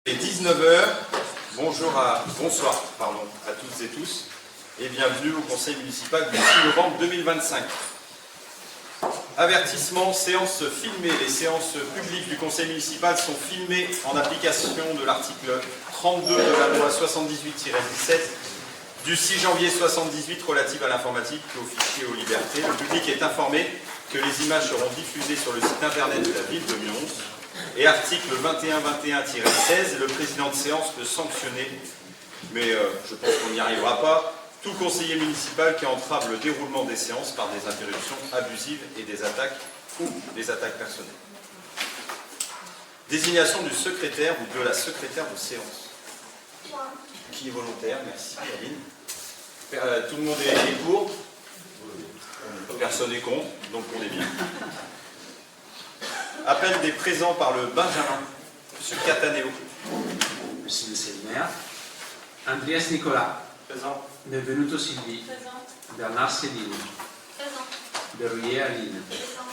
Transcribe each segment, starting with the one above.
Il est 19h, bonsoir à toutes et tous, et bienvenue au Conseil municipal du 6 novembre 2025. Avertissement, séance filmée. Les séances publiques du Conseil municipal sont filmées en application de l'article 32 de la loi 78-17 du 6 janvier 78 relative à l'informatique, aux fichiers et aux libertés. Le public est informé que les images seront diffusées sur le site internet de la ville de Nyons. Et article 2121-16, le président de séance peut sanctionner, mais je pense qu'on n'y arrivera pas, tout conseiller municipal qui entrave le déroulement des séances par des interruptions abusives et des attaques ou des attaques personnelles. Désignation du secrétaire ou de la secrétaire de séance. Qui est volontaire? Merci, Aline. Tout le monde est pour? Personne n'est contre, donc on est bien. Appel des présents par le Benjamin, M. Cataneo. Merci, monsieur le maire. Andreas Nicolas. Présent. Benvenuto Sylvie. Présent. Bernard Céline. Présent. Berruyer Aline. Présent.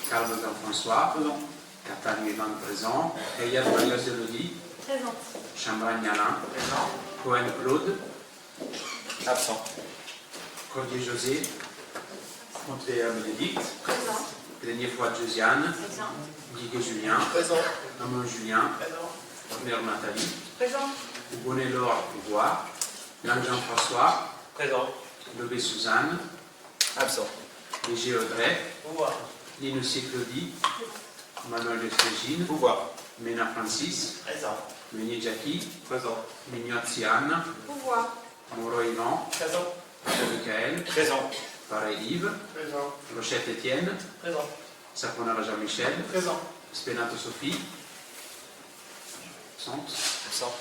Carlo Jean-François. Présent. Catania Ivan présent. Eyad Marios Elodie. Présent. Chambragne Alain. Présent. Cohen Claude. Absent. Cordier José. Contréa Bénédicte. Présent. Grenier Fouad Josiane. Présent. Guiguet Julien. Présent. Amon Julien. Présent. Horner Nathalie. Présent. Bonnet Laure Pouvoir. Lang Jean-François. Présent. Lobé Suzanne. Absent. Léger Audrey. Pouvoir. Linussi Claudie. Manuel de Frégine. Pouvoir. Mena Francis. Présent. Meunier Jackie. Présent. Mignozzi Anne. Pouvoir. Moreau Yvan. Présent. Michael. Présent. Pareil Yves. Présent. Rochette Étienne. Présent. Saponara Jean-Michel. Présent. Spenato Sophie. Absente. Absent.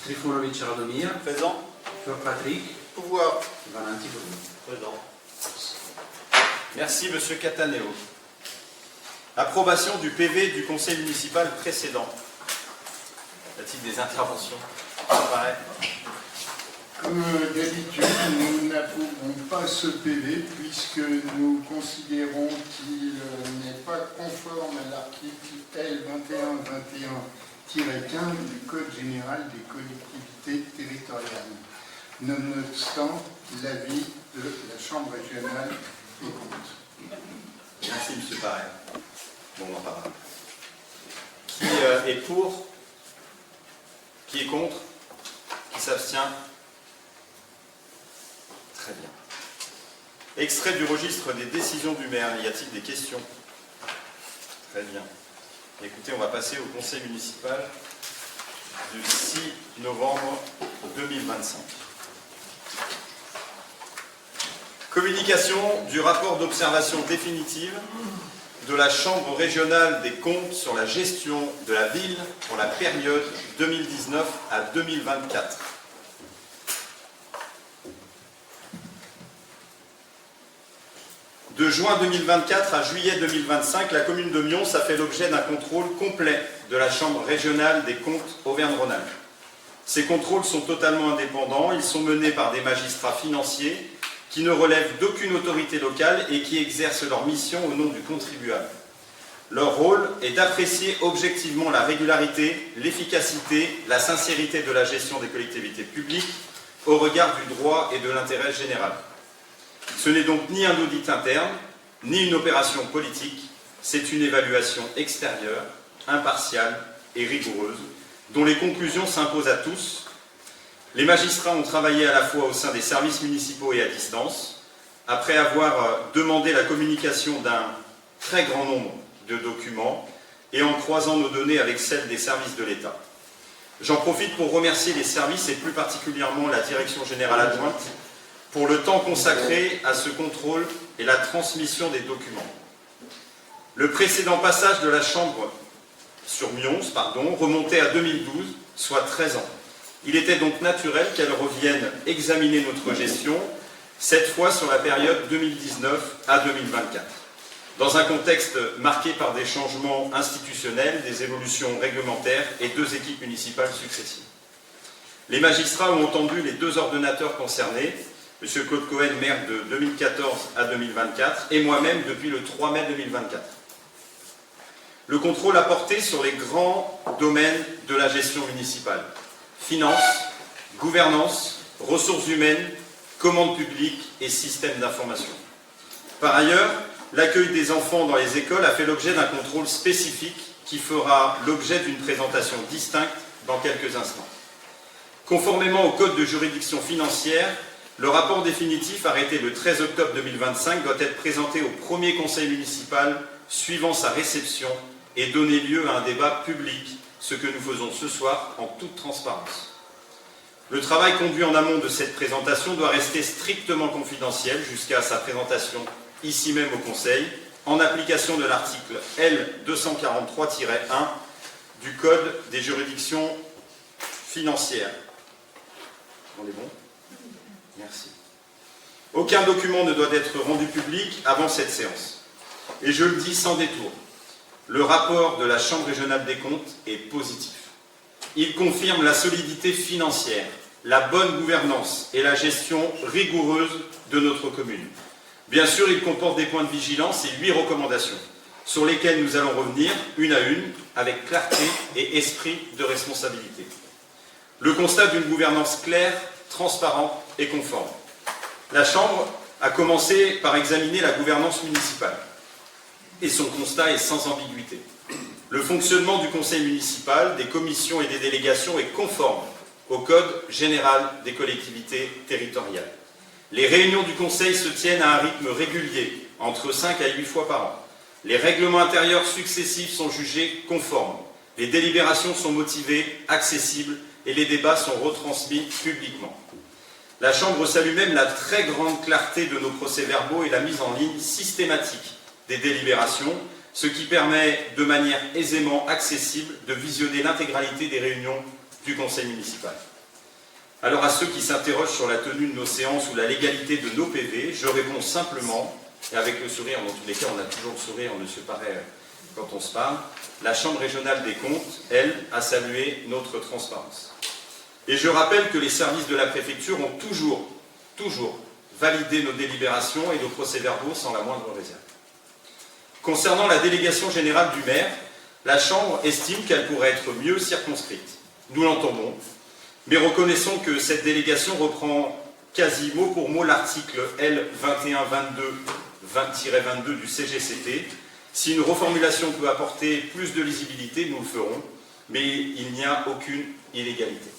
Trifunovic Radomir. Présent. Fleur Patrick. Pouvoir. Valentin Bruno. Présent. Merci, Monsieur Cataneo. Approbation du PV du conseil municipal précédent. Y a-t-il des interventions? Ça paraît. Comme d'habitude, nous n'approuvons pas ce PV puisque nous considérons qu'il n'est pas conforme à l'article L2121-15 du Code général des collectivités territoriales. Nonobstant l'avis de la Chambre régionale des comptes. Merci, M. Paré. Bon, on en parlera. Qui est pour? Qui est contre? Qui s'abstient? Très bien. Extrait du registre des décisions du maire. Y a-t-il des questions? Très bien. Écoutez, on va passer au conseil municipal du 6 novembre 2025. Communication du rapport d'observation définitive de la Chambre régionale des comptes sur la gestion de la ville pour la période 2019 à 2024. De juin 2024 à juillet 2025, la commune de Nyons a fait l'objet d'un contrôle complet de la Chambre régionale des comptes Auvergne-Rhône-Alpes. Ces contrôles sont totalement indépendants, ils sont menés par des magistrats financiers qui ne relèvent d'aucune autorité locale et qui exercent leur mission au nom du contribuable. Leur rôle est d'apprécier objectivement la régularité, l'efficacité, la sincérité de la gestion des collectivités publiques au regard du droit et de l'intérêt général. Ce n'est donc ni un audit interne, ni une opération politique, c'est une évaluation extérieure, impartiale et rigoureuse, dont les conclusions s'imposent à tous. Les magistrats ont travaillé à la fois au sein des services municipaux et à distance, après avoir demandé la communication d'un très grand nombre de documents et en croisant nos données avec celles des services de l'État. J'en profite pour remercier les services et plus particulièrement la direction générale adjointe pour le temps consacré à ce contrôle et la transmission des documents. Le précédent passage de la Chambre sur Nyons, remontait à 2012, soit 13 ans. Il était donc naturel qu'elle revienne examiner notre gestion, cette fois sur la période 2019 à 2024, dans un contexte marqué par des changements institutionnels, des évolutions réglementaires et 2 équipes municipales successives. Les magistrats ont entendu les 2 ordonnateurs concernés, M. Claude Cohen, maire de 2014 à 2024, et moi-même depuis le 3 mai 2024. Le contrôle a porté sur les grands domaines de la gestion municipale. Finances, gouvernance, ressources humaines, commande publique et système d'information. Par ailleurs, l'accueil des enfants dans les écoles a fait l'objet d'un contrôle spécifique qui fera l'objet d'une présentation distincte dans quelques instants. Conformément au Code de juridiction financière, le rapport définitif arrêté le 13 octobre 2025 doit être présenté au premier conseil municipal suivant sa réception et donner lieu à un débat public, ce que nous faisons ce soir en toute transparence. Le travail conduit en amont de cette présentation doit rester strictement confidentiel jusqu'à sa présentation ici même au Conseil, en application de l'article L243-1 du Code des juridictions financières. On est bon ? Merci. Aucun document ne doit être rendu public avant cette séance. Et je le dis sans détour, le rapport de la Chambre régionale des comptes est positif. Il confirme la solidité financière, la bonne gouvernance et la gestion rigoureuse de notre commune. Bien sûr, il comporte des points de vigilance et 8 recommandations, sur lesquelles nous allons revenir une à une, avec clarté et esprit de responsabilité. Le constat d'une gouvernance claire, transparente et conforme. La Chambre a commencé par examiner la gouvernance municipale. Et son constat est sans ambiguïté. Le fonctionnement du conseil municipal, des commissions et des délégations est conforme au Code général des collectivités territoriales. Les réunions du conseil se tiennent à un rythme régulier, entre 5 à 8 fois par an. Les règlements intérieurs successifs sont jugés conformes. Les délibérations sont motivées, accessibles et les débats sont retransmis publiquement. La Chambre salue même la très grande clarté de nos procès-verbaux et la mise en ligne systématique des délibérations, ce qui permet de manière aisément accessible de visionner l'intégralité des réunions du conseil municipal. Alors à ceux qui s'interrogent sur la tenue de nos séances ou la légalité de nos PV, je réponds simplement, et avec le sourire, dans tous les cas on a toujours le sourire, on ne se paraît quand on se parle, la Chambre régionale des comptes, elle, a salué notre transparence. Et je rappelle que les services de la préfecture ont toujours validé nos délibérations et nos procès-verbaux sans la moindre réserve. Concernant la délégation générale du maire, la Chambre estime qu'elle pourrait être mieux circonscrite. Nous l'entendons, mais reconnaissons que cette délégation reprend quasi mot pour mot l'article L2122-22 du CGCT. Si une reformulation peut apporter plus de lisibilité, nous le ferons, mais il n'y a aucune illégalité.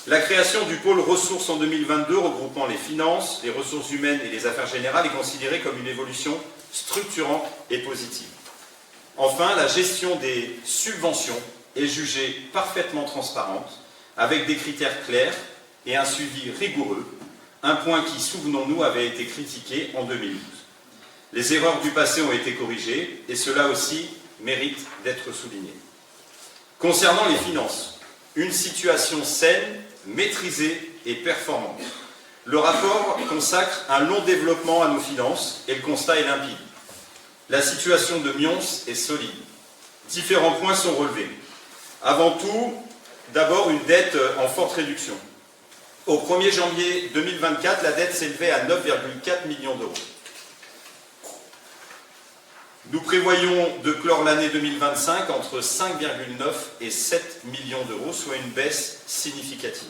La création du pôle ressources en 2022, regroupant les finances, les ressources humaines et les affaires générales, est considérée comme une évolution structurante et positive. Enfin, la gestion des subventions est jugée parfaitement transparente, avec des critères clairs et un suivi rigoureux, un point qui, souvenons-nous, avait été critiqué en 2012. Les erreurs du passé ont été corrigées, et cela aussi mérite d'être souligné. Concernant les finances, une situation saine, maîtrisée et performante. Le rapport consacre un long développement à nos finances et le constat est limpide. La situation de Mions est solide. Différents points sont relevés. Avant tout, d'abord une dette en forte réduction. Au 1er janvier 2024, la dette s'élevait à 9,4 millions d'euros. Nous prévoyons de clore l'année 2025 entre 5,9 et 7 millions d'euros, soit une baisse significative.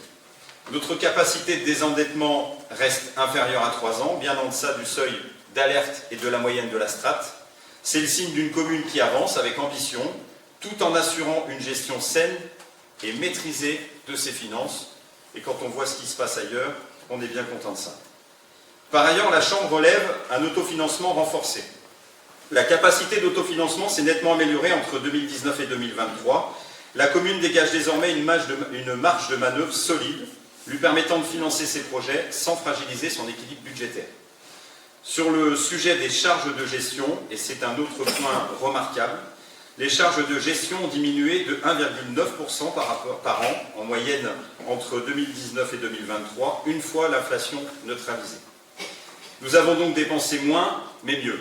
Notre capacité de désendettement reste inférieure à 3 ans, bien en deçà du seuil d'alerte et de la moyenne de la strate. C'est le signe d'une commune qui avance avec ambition, tout en assurant une gestion saine et maîtrisée de ses finances. Et quand on voit ce qui se passe ailleurs, on est bien content de ça. Par ailleurs, la Chambre relève un autofinancement renforcé. La capacité d'autofinancement s'est nettement améliorée entre 2019 et 2023. La commune dégage désormais une marge de manœuvre solide, lui permettant de financer ses projets sans fragiliser son équilibre budgétaire. Sur le sujet des charges de gestion, et c'est un autre point remarquable, les charges de gestion ont diminué de 1,9% par an, en moyenne entre 2019 et 2023, une fois l'inflation neutralisée. Nous avons donc dépensé moins, mais mieux.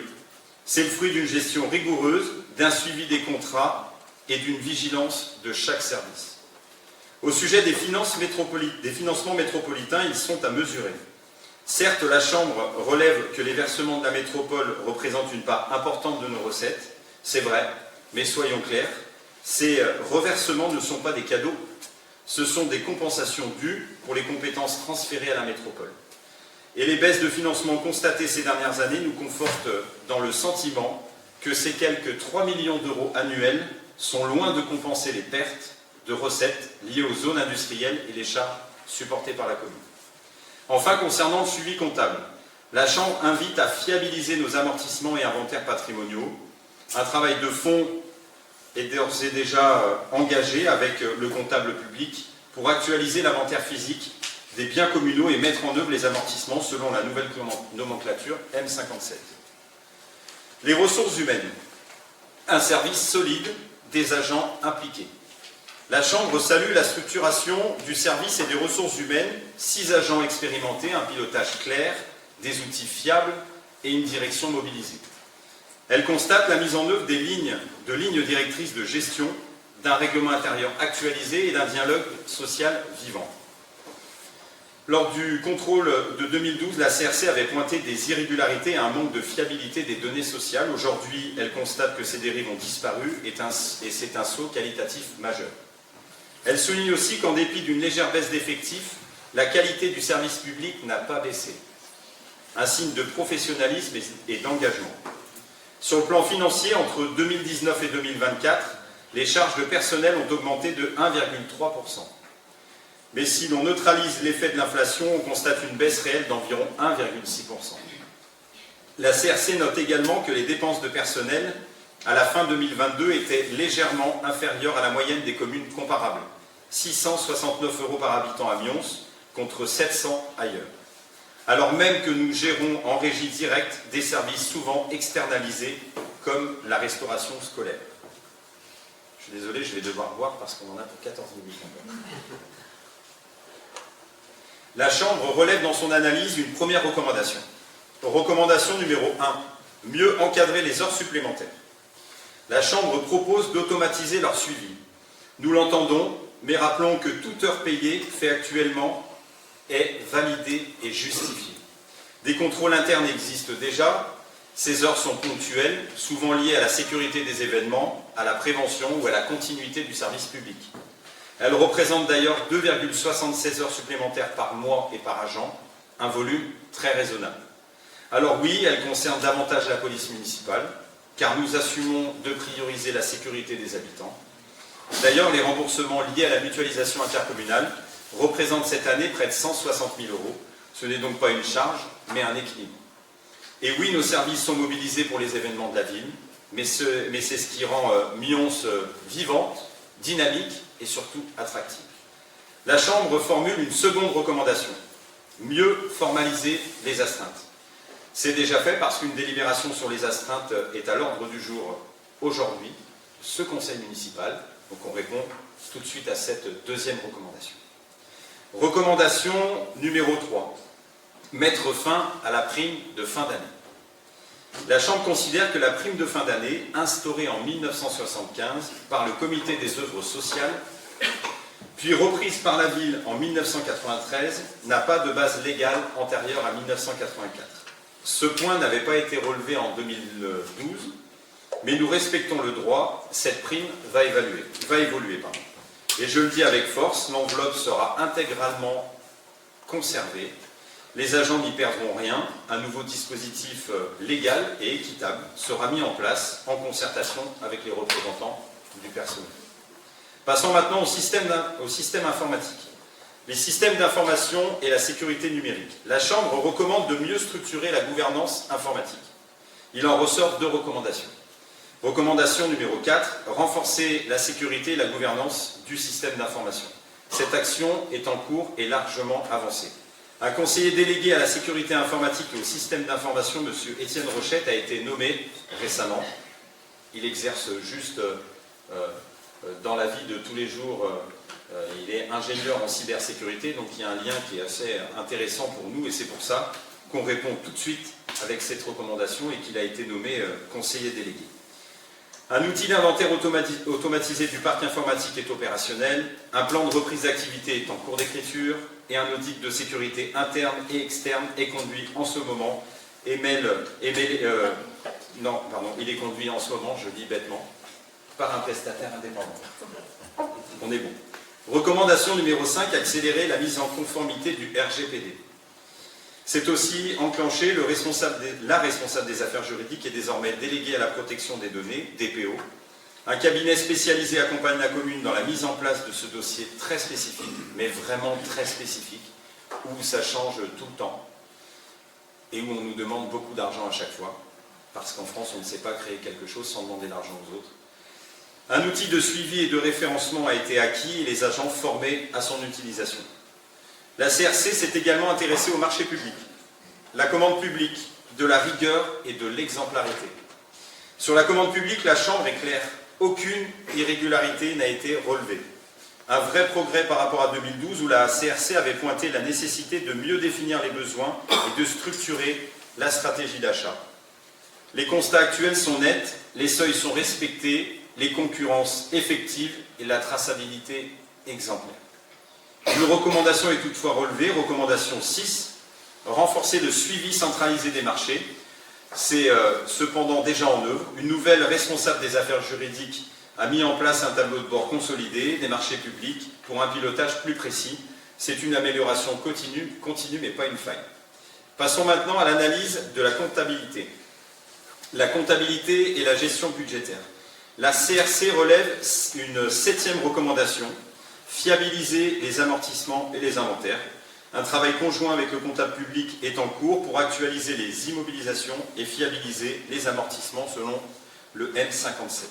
C'est le fruit d'une gestion rigoureuse, d'un suivi des contrats et d'une vigilance de chaque service. Au sujet des financements métropolitains, ils sont à mesurer. Certes, la Chambre relève que les versements de la métropole représentent une part importante de nos recettes, c'est vrai, Mais soyons clairs, ces reversements ne sont pas des cadeaux, ce sont des compensations dues pour les compétences transférées à la métropole. Et les baisses de financement constatées ces dernières années nous confortent dans le sentiment que ces quelques 3 millions d'euros annuels sont loin de compenser les pertes de recettes liées aux zones industrielles et les charges supportées par la commune. Enfin, concernant le suivi comptable, la Chambre invite à fiabiliser nos amortissements et inventaires patrimoniaux. Un travail de fond est d'ores et déjà engagé avec le comptable public pour actualiser l'inventaire physique des biens communaux et mettre en œuvre les amortissements selon la nouvelle nomenclature M57. Les ressources humaines. Un service solide des agents impliqués. La Chambre salue la structuration du service et des ressources humaines, 6 agents expérimentés, un pilotage clair, des outils fiables et une direction mobilisée. Elle constate la mise en œuvre de lignes directrices de gestion, d'un règlement intérieur actualisé et d'un dialogue social vivant. Lors du contrôle de 2012, la CRC avait pointé des irrégularités et un manque de fiabilité des données sociales. Aujourd'hui, elle constate que ces dérives ont disparu et c'est un saut qualitatif majeur. Elle souligne aussi qu'en dépit d'une légère baisse d'effectifs, la qualité du service public n'a pas baissé. Un signe de professionnalisme et d'engagement. Sur le plan financier, entre 2019 et 2024, les charges de personnel ont augmenté de 1,3%. Mais si l'on neutralise l'effet de l'inflation, on constate une baisse réelle d'environ 1,6%. La CRC note également que les dépenses de personnel à la fin 2022 étaient légèrement inférieures à la moyenne des communes comparables. 669 € par habitant à Mions contre 700 ailleurs. Alors même que nous gérons en régie directe des services souvent externalisés comme la restauration scolaire. Je suis désolé, je vais devoir boire parce qu'on en a pour 14 minutes encore. La Chambre relève dans son analyse une première recommandation. Recommandation numéro 1. Mieux encadrer les heures supplémentaires. La Chambre propose d'automatiser leur suivi. Nous l'entendons, mais rappelons que toute heure payée fait actuellement est validée et justifiée. Des contrôles internes existent déjà. Ces heures sont ponctuelles, souvent liées à la sécurité des événements, à la prévention ou à la continuité du service public. Elles représentent d'ailleurs 2,76 heures supplémentaires par mois et par agent, un volume très raisonnable. Alors oui, elles concernent davantage la police municipale, car nous assumons de prioriser la sécurité des habitants. D'ailleurs, les remboursements liés à la mutualisation intercommunale représentent cette année près de 160 000 €. Ce n'est donc pas une charge, mais un équilibre. Et oui, nos services sont mobilisés pour les événements de la ville, mais c'est ce qui rend Mions vivante, dynamique et surtout attractive. La Chambre formule une seconde recommandation. Mieux formaliser les astreintes. C'est déjà fait parce qu'une délibération sur les astreintes est à l'ordre du jour aujourd'hui, ce conseil municipal. Donc on répond tout de suite à cette deuxième recommandation. Recommandation numéro 3. Mettre fin à la prime de fin d'année. La Chambre considère que la prime de fin d'année, instaurée en 1975 par le Comité des œuvres sociales, puis reprise par la ville en 1993, n'a pas de base légale antérieure à 1984. Ce point n'avait pas été relevé en 2012, mais nous respectons le droit, cette prime va évoluer. Et je le dis avec force, l'enveloppe sera intégralement conservée. Les agents n'y perdront rien. Un nouveau dispositif légal et équitable sera mis en place en concertation avec les représentants du personnel. Passons maintenant au système informatique. Les systèmes d'information et la sécurité numérique. La Chambre recommande de mieux structurer la gouvernance informatique. Il en ressort 2 recommandations. Recommandation numéro 4, renforcer la sécurité et la gouvernance du système d'information. Cette action est en cours et largement avancée. Un conseiller délégué à la sécurité informatique et au système d'information, M. Étienne Rochette, a été nommé récemment. Il exerce juste dans la vie de tous les jours, il est ingénieur en cybersécurité, donc il y a un lien qui est assez intéressant pour nous et c'est pour ça qu'on répond tout de suite avec cette recommandation et qu'il a été nommé conseiller délégué. Un outil d'inventaire automatisé du parc informatique est opérationnel, un plan de reprise d'activité est en cours d'écriture et un audit de sécurité interne et externe est conduit en ce moment. Il est conduit en ce moment, je dis bêtement, par un prestataire indépendant. On est bon. Recommandation numéro 5, accélérer la mise en conformité du RGPD. C'est aussi enclenché, la responsable des affaires juridiques est désormais déléguée à la protection des données, DPO. Un cabinet spécialisé accompagne la commune dans la mise en place de ce dossier très spécifique, mais vraiment très spécifique, où ça change tout le temps et où on nous demande beaucoup d'argent à chaque fois, parce qu'en France, on ne sait pas créer quelque chose sans demander de l'argent aux autres. Un outil de suivi et de référencement a été acquis et les agents formés à son utilisation. La CRC s'est également intéressée au marché public, la commande publique, de la rigueur et de l'exemplarité. Sur la commande publique, la Chambre est claire. Aucune irrégularité n'a été relevée. Un vrai progrès par rapport à 2012 où la CRC avait pointé la nécessité de mieux définir les besoins et de structurer la stratégie d'achat. Les constats actuels sont nets, les seuils sont respectés, les concurrences effectives et la traçabilité exemplaire. Une recommandation est toutefois relevée, recommandation 6, renforcer le suivi centralisé des marchés. C'est cependant déjà en œuvre. Une nouvelle responsable des affaires juridiques a mis en place un tableau de bord consolidé des marchés publics pour un pilotage plus précis. C'est une amélioration continue mais pas une faille. Passons maintenant à l'analyse de la comptabilité. La comptabilité et la gestion budgétaire. La CRC relève une 7e recommandation, fiabiliser les amortissements et les inventaires. Un travail conjoint avec le comptable public est en cours pour actualiser les immobilisations et fiabiliser les amortissements selon le M57.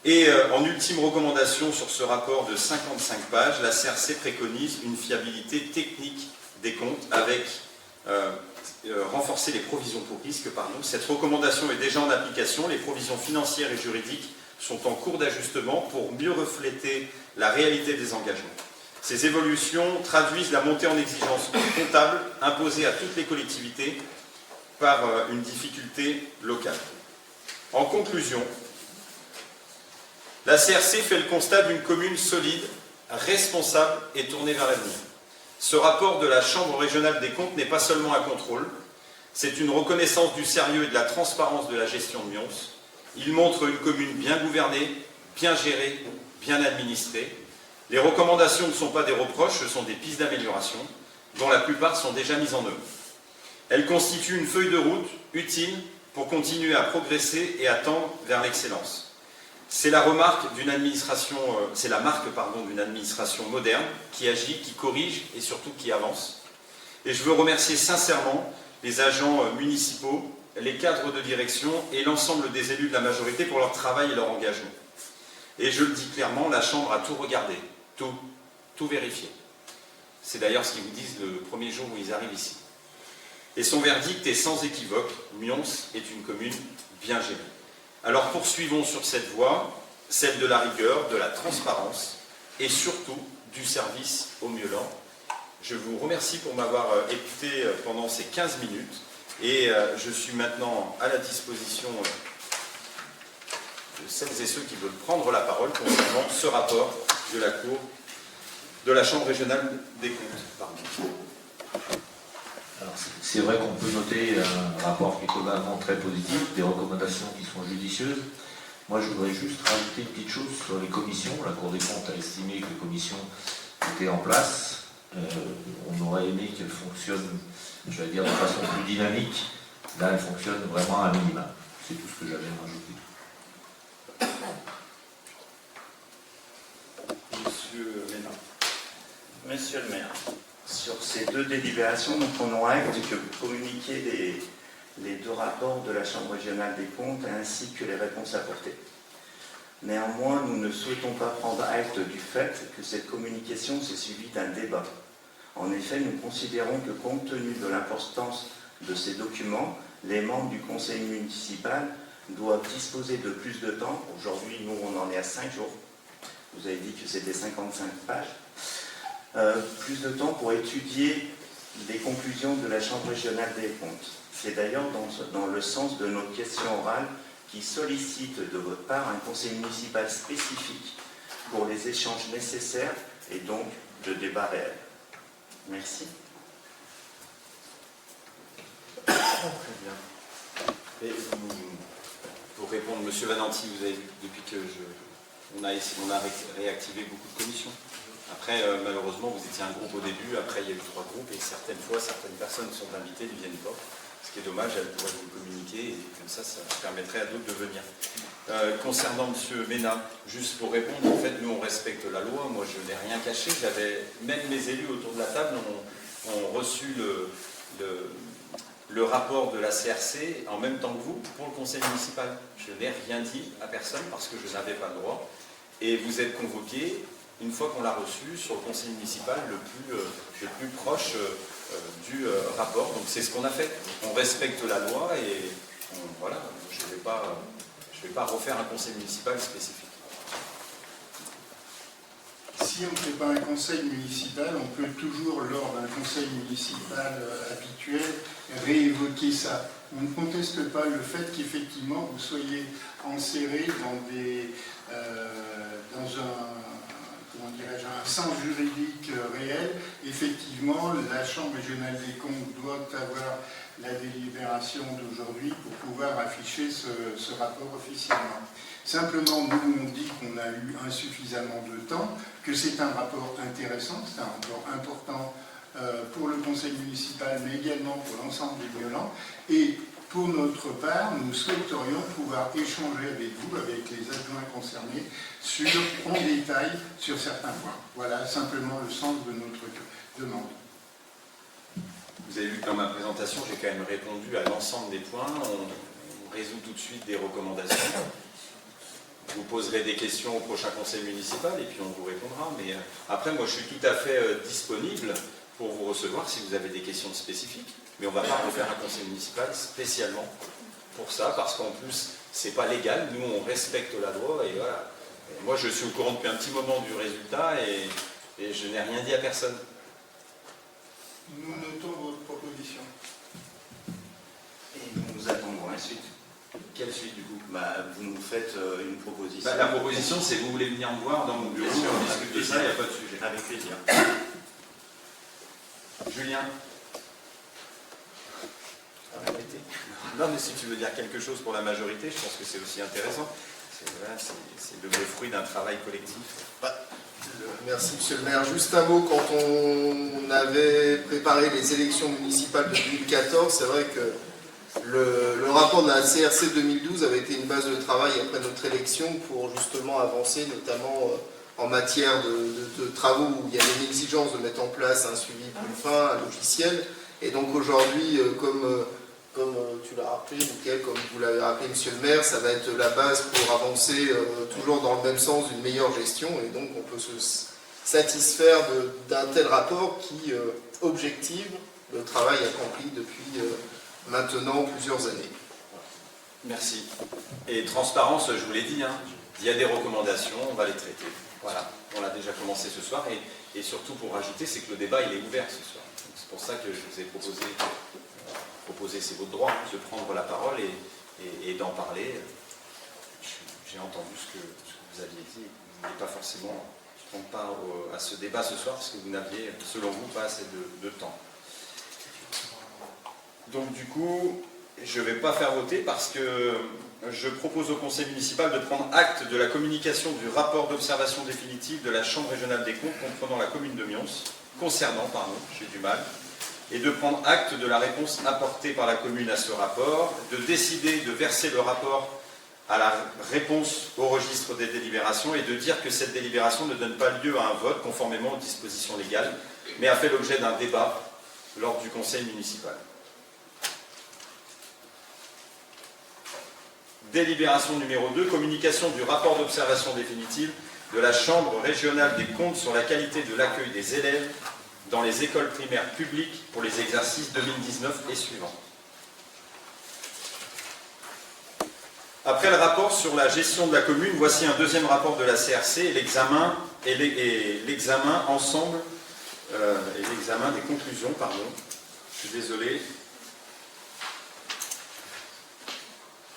Et en ultime recommandation sur ce rapport de 55 pages, la CRC préconise une fiabilité technique des comptes avec renforcer les provisions pour risque. Cette recommandation est déjà en application. Les provisions financières et juridiques sont en cours d'ajustement pour mieux refléter la réalité des engagements. Ces évolutions traduisent la montée en exigence comptable imposée à toutes les collectivités par une difficulté locale. En conclusion, la CRC fait le constat d'une commune solide, responsable et tournée vers l'avenir. Ce rapport de la Chambre régionale des comptes n'est pas seulement un contrôle, c'est une reconnaissance du sérieux et de la transparence de la gestion de Mions. Il montre une commune bien gouvernée, bien gérée, bien administrée. Les recommandations ne sont pas des reproches, ce sont des pistes d'amélioration, dont la plupart sont déjà mises en œuvre. Elles constituent une feuille de route utile pour continuer à progresser et à tendre vers l'excellence. C'est la marque d'une administration moderne, qui agit, qui corrige et surtout qui avance. Et je veux remercier sincèrement les agents municipaux, les cadres de direction et l'ensemble des élus de la majorité pour leur travail et leur engagement. Et je le dis clairement, la Chambre a tout regardé, tout vérifié. C'est d'ailleurs ce qu'ils vous disent le premier jour où ils arrivent ici. Et son verdict est sans équivoque, Mions est une commune bien gérée. Alors poursuivons sur cette voie, celle de la rigueur, de la transparence et surtout du service au mieux lent. Je vous remercie pour m'avoir écouté pendant ces 15 minutes et je suis maintenant à la disposition de celles et ceux qui veulent prendre la parole concernant ce rapport de la Cour de la Chambre régionale des comptes. C'est vrai qu'on peut noter un rapport qui est globalement très positif, des recommandations qui sont judicieuses. Moi, je voudrais juste rajouter une petite chose sur les commissions. La Cour des comptes a estimé que les commissions étaient en place. On aurait aimé qu'elles fonctionnent, je vais dire, de façon plus dynamique. Là, elles fonctionnent vraiment à minima. C'est tout ce que j'avais à rajouter. Monsieur Ménard. Monsieur le maire, sur ces deux délibérations, nous prenons acte que vous communiquiez les deux rapports de la Chambre régionale des comptes ainsi que les réponses apportées. Néanmoins, nous ne souhaitons pas prendre acte du fait que cette communication s'est suivie d'un débat. En effet, nous considérons que compte tenu de l'importance de ces documents, les membres du conseil municipal doivent disposer de plus de temps. Aujourd'hui, nous, on en est à 5 jours. Vous avez dit que c'était 55 pages. Plus de temps pour étudier les conclusions de la Chambre régionale des comptes. C'est d'ailleurs dans le sens de notre question orale qui sollicite de votre part un conseil municipal spécifique pour les échanges nécessaires et donc de débat réel. Merci. Très bien. Et pour répondre, Monsieur Vananti, vous avez vu, depuis que on a réactivé beaucoup de commissions. Après, malheureusement, vous étiez un groupe au début, après il y a eu 3 groupes, et certaines fois, certaines personnes sont invitées, ne viennent pas. Ce qui est dommage, elles pourraient vous communiquer, et comme ça permettrait à d'autres de venir. Concernant M. Ménat, juste pour répondre, en fait, nous on respecte la loi, moi je n'ai rien caché, même mes élus autour de la table ont reçu le rapport de la CRC en même temps que vous pour le conseil municipal. Je n'ai rien dit à personne parce que je n'avais pas le droit, et vous êtes convoqués une fois qu'on l'a reçu sur le conseil municipal le plus proche du rapport. Donc c'est ce qu'on a fait. On respecte la loi et voilà, je ne vais pas refaire un conseil municipal spécifique. Si on ne fait pas un conseil municipal, on peut toujours, lors d'un conseil municipal habituel, réévoquer ça. On ne conteste pas le fait qu'effectivement vous soyez enserré dans un sens juridique réel. Effectivement, la Chambre régionale des comptes doit avoir la délibération d'aujourd'hui pour pouvoir afficher ce rapport officiellement. Simplement, nous, on dit qu'on a eu insuffisamment de temps, que c'est un rapport intéressant, c'est un rapport important pour le conseil municipal, mais également pour l'ensemble des violents. Et pour notre part, nous souhaiterions pouvoir échanger avec vous, avec les adjoints concernés, en détail sur certains points. Voilà simplement le sens de notre demande. Vous avez vu que dans ma présentation, j'ai quand même répondu à l'ensemble des points. On résout tout de suite des recommandations. Vous poserez des questions au prochain conseil municipal et puis on vous répondra. Mais après, moi, je suis tout à fait disponible pour vous recevoir si vous avez des questions spécifiques. Mais on ne va pas refaire un conseil municipal spécialement pour ça, parce qu'en plus, c'est pas légal. Nous, on respecte la loi et voilà. Et moi, je suis au courant depuis un petit moment du résultat et je n'ai rien dit à personne. Nous notons votre proposition. Et nous attendons la suite. Quelle suite du coup? Vous nous faites une proposition. La proposition, c'est vous voulez venir me voir dans mon bureau, on discute de ça, il n'y a pas de sujet. Avec plaisir. Julien? Non, mais si tu veux dire quelque chose pour la majorité, je pense que c'est aussi intéressant. C'est le fruit d'un travail collectif. Merci Monsieur le maire. Juste un mot, quand on avait préparé les élections municipales de 2014, c'est vrai que le rapport de la CRC 2012 avait été une base de travail après notre élection pour justement avancer, notamment en matière de travaux où il y avait une exigence de mettre en place un suivi plus fin, un logiciel. Et donc aujourd'hui, comme tu l'as rappelé, Mickaël, comme vous l'avez rappelé, Monsieur le maire, ça va être la base pour avancer toujours dans le même sens d'une meilleure gestion. Et donc on peut se satisfaire d'un tel rapport qui objective le travail accompli depuis maintenant plusieurs années. Merci. Et transparence, je vous l'ai dit, il y a des recommandations, on va les traiter. Voilà, on l'a déjà commencé ce soir. Et surtout pour rajouter, c'est que le débat il est ouvert ce soir. C'est pour ça que je vous ai proposé, c'est votre droit, de prendre la parole et d'en parler. J'ai entendu ce que vous aviez dit. Vous n'avez pas forcément prendre part à ce débat ce soir parce que vous n'aviez, selon vous, pas assez de temps. Donc du coup, je ne vais pas faire voter parce que je propose au conseil municipal de prendre acte de la communication du rapport d'observation définitive de la Chambre régionale des comptes comprenant la commune de Mions, j'ai du mal, et de prendre acte de la réponse apportée par la commune à ce rapport, de décider de verser le rapport à la réponse au registre des délibérations et de dire que cette délibération ne donne pas lieu à un vote conformément aux dispositions légales, mais a fait l'objet d'un débat lors du conseil municipal. Délibération numéro 2, communication du rapport d'observation définitive de la Chambre régionale des comptes sur la qualité de l'accueil des élèves dans les écoles primaires publiques pour les exercices 2019 et suivants. Après le rapport sur la gestion de la commune, voici un deuxième rapport de la CRC et l'examen ensemble et l'examen des conclusions, pardon. Je suis désolé.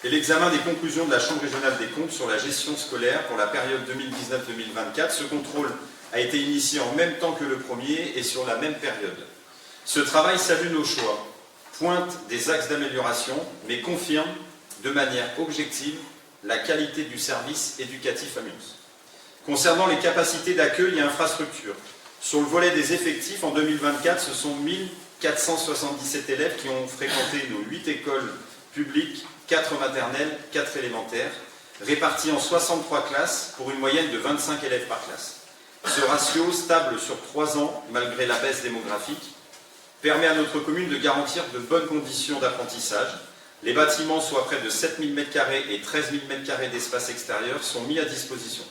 Et l'examen des conclusions de la Chambre régionale des comptes sur la gestion scolaire pour la période 2019-2024. Ce contrôle a été initié en même temps que le premier et sur la même période. Ce travail salue nos choix, pointe des axes d'amélioration, mais confirme de manière objective la qualité du service éducatif à Mions. Concernant les capacités d'accueil et infrastructures, sur le volet des effectifs, en 2024, ce sont 1477 élèves qui ont fréquenté nos 8 écoles publiques, 4 maternelles, 4 élémentaires, répartis en 63 classes pour une moyenne de 25 élèves par classe. Ce ratio, stable sur 3 ans, malgré la baisse démographique, permet à notre commune de garantir de bonnes conditions d'apprentissage. Les bâtiments, soit près de 7000 m² et 13 000 m² d'espace extérieur, sont mis à disposition.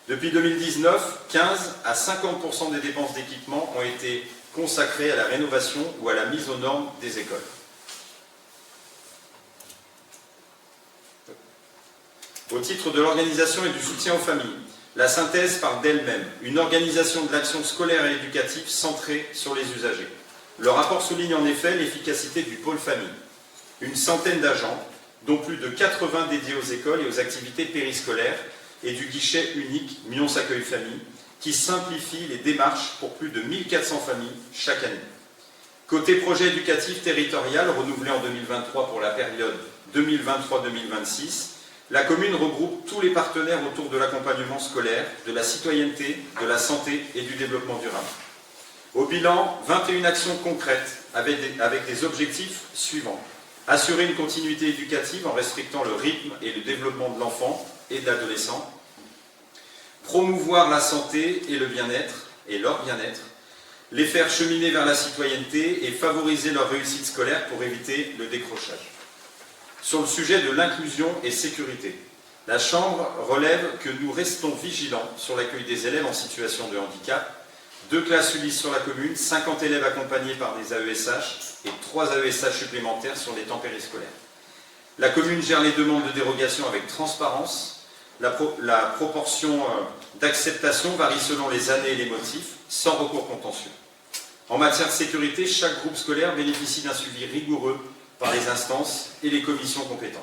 Depuis 2019, 15 à 50% des dépenses d'équipement ont été consacrées à la rénovation ou à la mise aux normes des écoles. Au titre de l'organisation et du soutien aux familles, la synthèse parle d'elle-même, une organisation de l'action scolaire et éducative centrée sur les usagers. Le rapport souligne en effet l'efficacité du pôle famille. Une centaine d'agents, dont plus de 80 dédiés aux écoles et aux activités périscolaires, et du guichet unique Mions Accueil Famille, qui simplifie les démarches pour plus de 1400 familles chaque année. Côté projet éducatif territorial, renouvelé en 2023 pour la période 2023-2026, la commune regroupe tous les partenaires autour de l'accompagnement scolaire, de la citoyenneté, de la santé et du développement durable. Au bilan, 21 actions concrètes avec des objectifs suivants. Assurer une continuité éducative en restrictant le rythme et le développement de l'enfant et de l'adolescent. Promouvoir la santé et le bien-être, et leur bien-être. Les faire cheminer vers la citoyenneté et favoriser leur réussite scolaire pour éviter le décrochage. Sur le sujet de l'inclusion et sécurité, la Chambre relève que nous restons vigilants sur l'accueil des élèves en situation de handicap. 2 classes Ulysse sur la commune, 50 élèves accompagnés par des AESH et 3 AESH supplémentaires sur les temps périscolaires. La commune gère les demandes de dérogation avec transparence. La proportion d'acceptation varie selon les années et les motifs, sans recours contentieux. En matière de sécurité, chaque groupe scolaire bénéficie d'un suivi rigoureux par les instances et les commissions compétentes.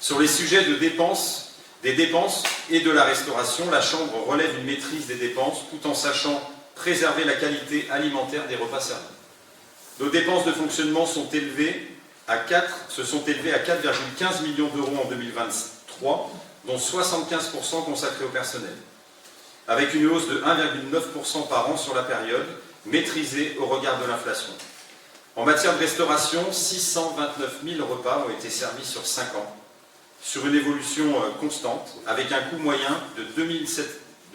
Sur les sujets des dépenses et de la restauration, la Chambre relève une maîtrise des dépenses tout en sachant préserver la qualité alimentaire des repas servis. Nos dépenses de fonctionnement se sont élevées à 4,15 millions d'euros en 2023, dont 75% consacrés au personnel, avec une hausse de 1,9% par an sur la période, maîtrisée au regard de l'inflation. En matière de restauration, 629 000 repas ont été servis sur 5 ans, sur une évolution constante, avec un coût moyen de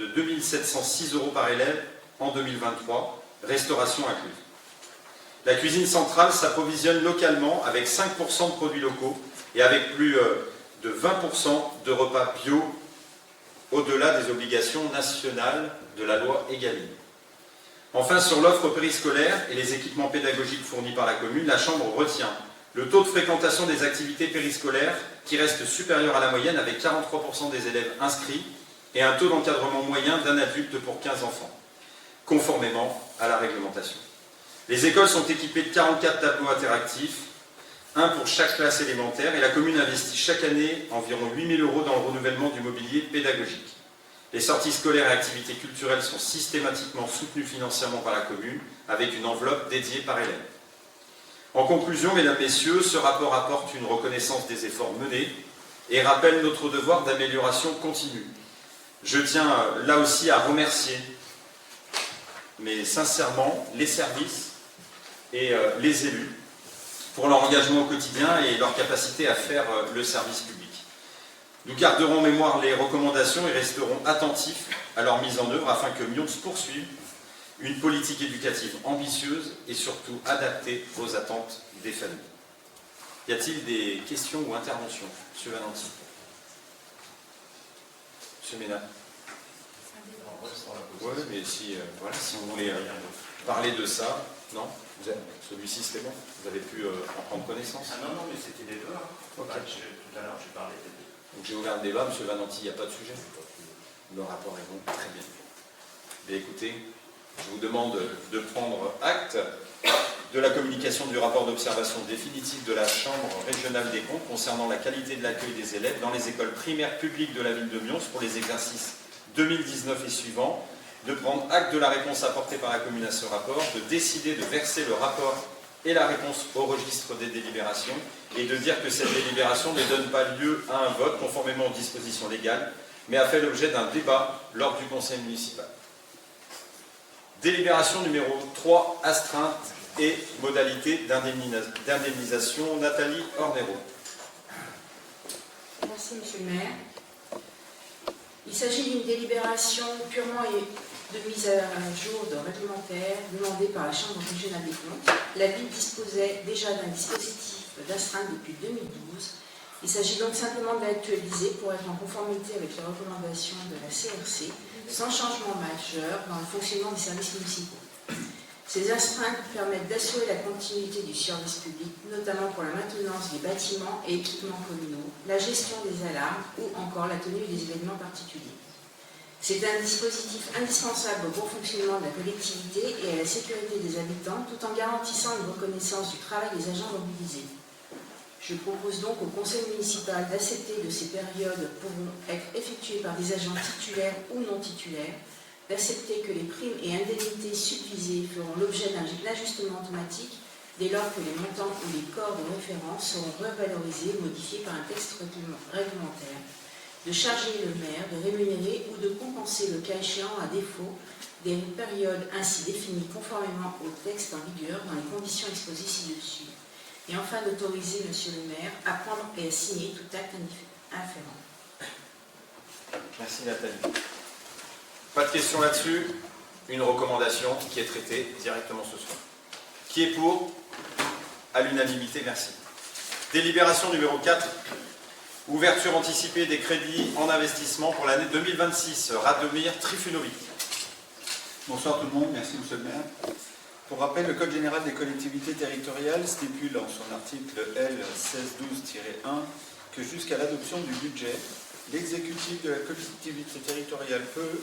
2 706 € par élève en 2023, restauration incluse. La cuisine centrale s'approvisionne localement avec 5% de produits locaux et avec plus de 20% de repas bio au-delà des obligations nationales de la loi Egalim. Enfin, sur l'offre périscolaire et les équipements pédagogiques fournis par la commune, la Chambre retient le taux de fréquentation des activités périscolaires qui reste supérieur à la moyenne avec 43% des élèves inscrits et un taux d'encadrement moyen d'un adulte pour 15 enfants, conformément à la réglementation. Les écoles sont équipées de 44 tableaux interactifs, un pour chaque classe élémentaire, et la commune investit chaque année environ 8 000 € dans le renouvellement du mobilier pédagogique. Les sorties scolaires et activités culturelles sont systématiquement soutenues financièrement par la commune, avec une enveloppe dédiée par élève. En conclusion, mesdames, messieurs, ce rapport apporte une reconnaissance des efforts menés et rappelle notre devoir d'amélioration continue. Je tiens là aussi à remercier, mais sincèrement, les services et les élus pour leur engagement au quotidien et leur capacité à faire le service public. Nous garderons en mémoire les recommandations et resterons attentifs à leur mise en œuvre afin que Mions poursuive une politique éducative ambitieuse et surtout adaptée aux attentes des familles. Y a-t-il des questions ou interventions? Monsieur Valenti. Monsieur Ménard. Oui, mais si, voilà, si vous voulez parler de ça, non? Celui-ci c'était bon? Vous avez pu en prendre connaissance? Ah non, mais c'était les deux. Hein. Okay. Tout à l'heure, j'ai parlé des deux. Donc j'ai ouvert le débat, monsieur Valenti, il n'y a pas de sujet? Le rapport est bon, très bien. Mais écoutez, je vous demande de prendre acte de la communication du rapport d'observation définitif de la Chambre régionale des comptes concernant la qualité de l'accueil des élèves dans les écoles primaires publiques de la ville de Mions pour les exercices 2019 et suivants, de prendre acte de la réponse apportée par la commune à ce rapport, de décider de verser le rapport et la réponse au registre des délibérations et de dire que cette délibération ne donne pas lieu à un vote conformément aux dispositions légales, mais a fait l'objet d'un débat lors du conseil municipal. Délibération numéro 3, astreinte et modalités d'indemnisation. Nathalie Ornero. Merci, Monsieur le maire. Il s'agit d'une délibération purement de mise à jour de réglementaire demandée par la Chambre régionale des comptes. La ville disposait déjà d'un dispositif d'astreinte depuis 2012. Il s'agit donc simplement de l'actualiser pour être en conformité avec les recommandations de la CRC, sans changement majeur dans le fonctionnement des services municipaux. Ces astreintes permettent d'assurer la continuité du service public, notamment pour la maintenance des bâtiments et équipements communaux, la gestion des alarmes ou encore la tenue des événements particuliers. C'est un dispositif indispensable au bon fonctionnement de la collectivité et à la sécurité des habitants, tout en garantissant une reconnaissance du travail des agents mobilisés. Je propose donc au conseil municipal d'accepter que ces périodes pourront être effectuées par des agents titulaires ou non titulaires, d'accepter que les primes et indemnités subvisées feront l'objet d'un ajustement automatique dès lors que les montants ou les corps de référence seront revalorisés ou modifiés par un texte réglementaire, de charger le maire de rémunérer ou de compenser le cas échéant à défaut des périodes ainsi définies conformément au texte en vigueur dans les conditions exposées ci-dessus. Et enfin d'autoriser Monsieur le maire à prendre et à signer tout acte afférent. Merci Nathalie. Pas de questions là-dessus. Une recommandation qui est traitée directement ce soir. Qui est pour? À l'unanimité, merci. Délibération numéro 4. Ouverture anticipée des crédits en investissement pour l'année 2026. Radomir Trifunovic. Bonsoir tout le monde, merci Monsieur le maire. Pour rappel, le Code général des collectivités territoriales stipule en son article L 1612-1 que jusqu'à l'adoption du budget, l'exécutif de la collectivité territoriale peut,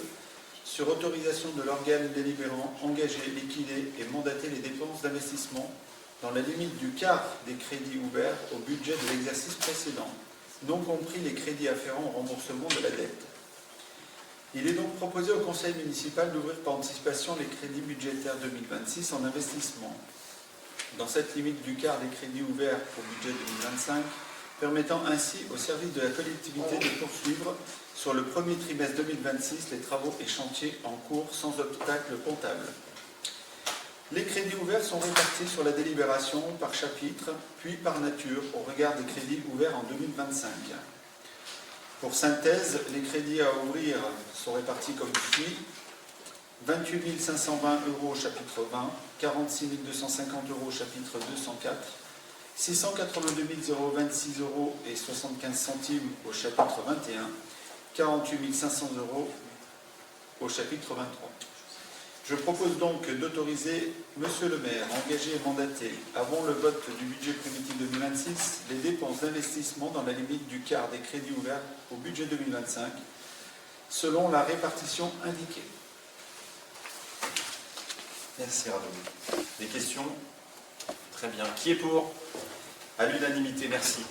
sur autorisation de l'organe délibérant, engager, liquider et mandater les dépenses d'investissement dans la limite du quart des crédits ouverts au budget de l'exercice précédent, non compris les crédits afférents au remboursement de la dette. Il est donc proposé au conseil municipal d'ouvrir par anticipation les crédits budgétaires 2026 en investissement, dans cette limite du quart des crédits ouverts au budget 2025, permettant ainsi au service de la collectivité de poursuivre sur le premier trimestre 2026 les travaux et chantiers en cours sans obstacle comptable. Les crédits ouverts sont répartis sur la délibération par chapitre, puis par nature, au regard des crédits ouverts en 2025. Pour synthèse, les crédits à ouvrir sont répartis comme suit. 28 520 € au chapitre 20, 46 250 € au chapitre 204, 682 026 € et 75 centimes au chapitre 21, 48 500 € au chapitre 23. Je propose donc d'autoriser Monsieur le maire à engager et mandater, avant le vote du budget primitif 2026, les dépenses d'investissement dans la limite du quart des crédits ouverts au budget 2025, selon la répartition indiquée. Merci Radomir. Des questions? Très bien. Qui est pour? À l'unanimité, merci.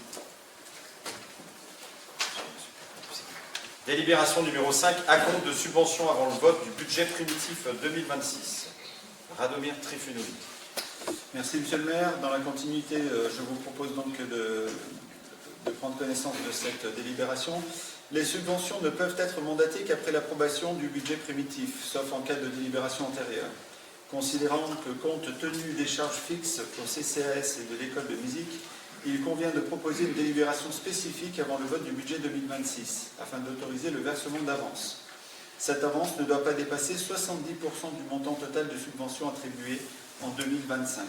Délibération numéro 5, acompte de subvention avant le vote du budget primitif 2026. Radomir Trifunovic. Merci Monsieur le maire. Dans la continuité, je vous propose donc de prendre connaissance de cette délibération. Les subventions ne peuvent être mandatées qu'après l'approbation du budget primitif, sauf en cas de délibération antérieure. Considérant que compte tenu des charges fixes au CCAS et de l'école de musique, il convient de proposer une délibération spécifique avant le vote du budget 2026, afin d'autoriser le versement d'avance. Cette avance ne doit pas dépasser 70% du montant total de subventions attribuées en 2025.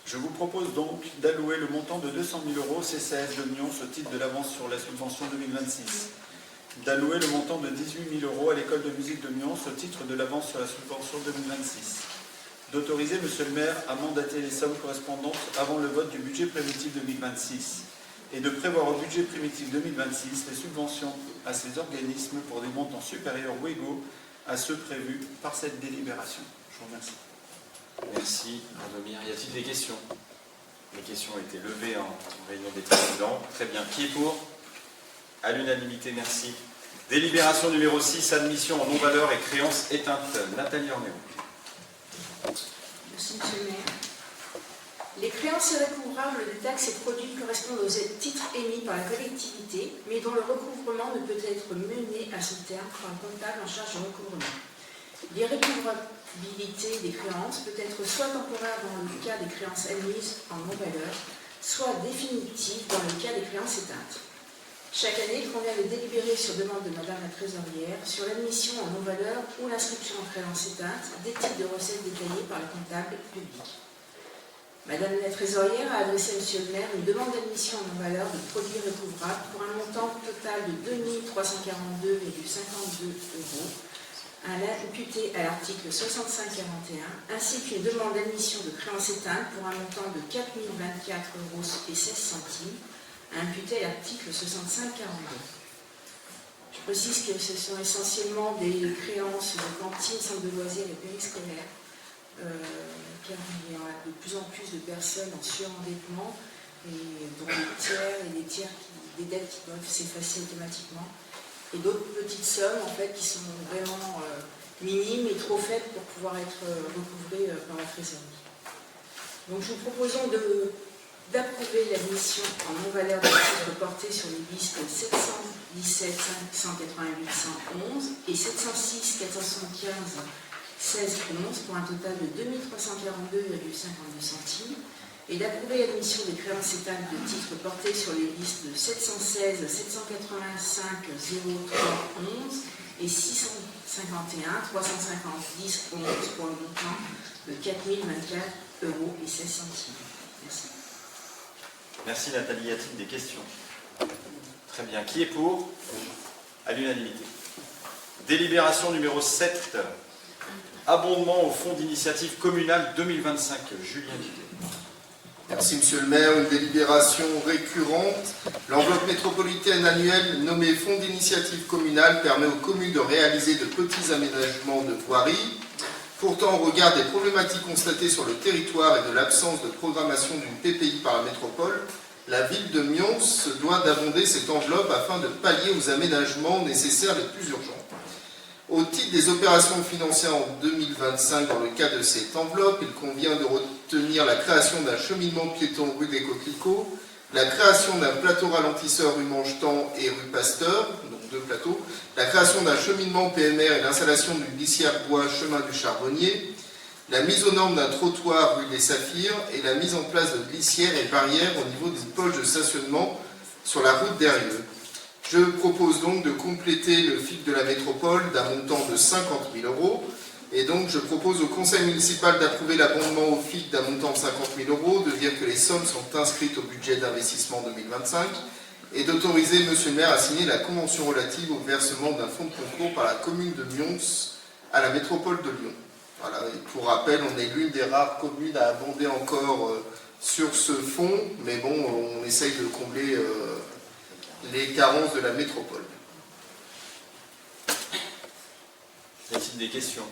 Je vous propose donc d'allouer le montant de 200 000 € au CCAS de Nyons au titre de l'avance sur la subvention 2026, d'allouer le montant de 18 000 € à l'école de musique de Nyons au titre de l'avance sur la subvention 2026, d'autoriser Monsieur le maire à mandater les sommes correspondantes avant le vote du budget primitif 2026 et de prévoir au budget primitif 2026 les subventions à ces organismes pour des montants supérieurs ou égaux à ceux prévus par cette délibération. Je vous remercie. Merci Radomir. Y a-t-il des questions? Les questions ont été levées en réunion des présidents. Très bien. Qui est pour? À l'unanimité, merci. Délibération numéro 6, admission en non-valeur et créances éteintes. Nathalie Ornéo. Merci Monsieur le maire. Les créances recouvrables de taxes et produits correspondent aux titres émis par la collectivité, mais dont le recouvrement ne peut être mené à son terme par un comptable en charge du recouvrement. L'irrécouvrabilité des créances peut être soit temporaire dans le cas des créances admises en non-valeur, soit définitive dans le cas des créances éteintes. Chaque année, il convient de délibérer sur demande de Madame la Trésorière sur l'admission en non-valeur ou l'inscription en créance éteinte des titres de recettes détaillés par le comptable public. Madame la Trésorière a adressé à Monsieur le maire une demande d'admission en non-valeur de produits recouvrables pour un montant total de 2 342,52 €, à l'imputé à l'article 6541, ainsi qu'une demande d'admission de créance éteinte pour un montant de 4 024,16 €, à imputer à l'article 6542. Je précise que ce sont essentiellement des créances de cantines, centres de loisirs et périscolaires, car il y a de plus en plus de personnes en surendettement, et dont des dettes qui doivent s'effacer automatiquement, et d'autres petites sommes en fait qui sont vraiment minimes et trop faibles pour pouvoir être recouvrées par la trésorerie. Donc nous vous proposons d'approuver l'admission en non-valeur des titres portés sur les listes 717 588 111 et 706 475 16 11 pour un total de 2 342,52 centimes, et d'approuver l'admission des créances éteintes de titres portés sur les listes de 716 785 03 11 et 651 350 10 11 pour un montant de 4 024,16 €. Merci. Merci Nathalie. Y a-t-il des questions? Très bien. Qui est pour? À l'unanimité. Délibération numéro 7. Abondement au fonds d'initiative communale 2025. Julien Guité. Merci Monsieur le maire. Une délibération récurrente. L'enveloppe métropolitaine annuelle nommée Fonds d'initiative communale permet aux communes de réaliser de petits aménagements de voirie. Pourtant, au regard des problématiques constatées sur le territoire et de l'absence de programmation d'une PPI par la métropole, la ville de Mions se doit d'abonder cette enveloppe afin de pallier aux aménagements nécessaires les plus urgents. Au titre des opérations financières en 2025, dans le cadre de cette enveloppe, il convient de retenir la création d'un cheminement piéton rue des Coquelicots, la création d'un plateau ralentisseur rue Mangetan et rue Pasteur, donc 2 plateaux, la création d'un cheminement PMR et l'installation d'une glissière bois chemin du Charbonnier, la mise aux normes d'un trottoir rue des Saphirs et la mise en place de glissières et barrières au niveau des poches de stationnement sur la route d'Eyrieux. Je propose donc de compléter le FIC de la métropole d'un montant de 50 000 €. Et donc, je propose au conseil municipal d'approuver l'abondement au FIC d'un montant de 50 000 €, de dire que les sommes sont inscrites au budget d'investissement 2025 et d'autoriser Monsieur le maire à signer la convention relative au versement d'un fonds de concours par la commune de Mions à la métropole de Lyon. Voilà, et pour rappel, on est l'une des rares communes à abonder encore sur ce fonds, mais bon, on essaye de combler les carences de la métropole. Y a-t-il des questions?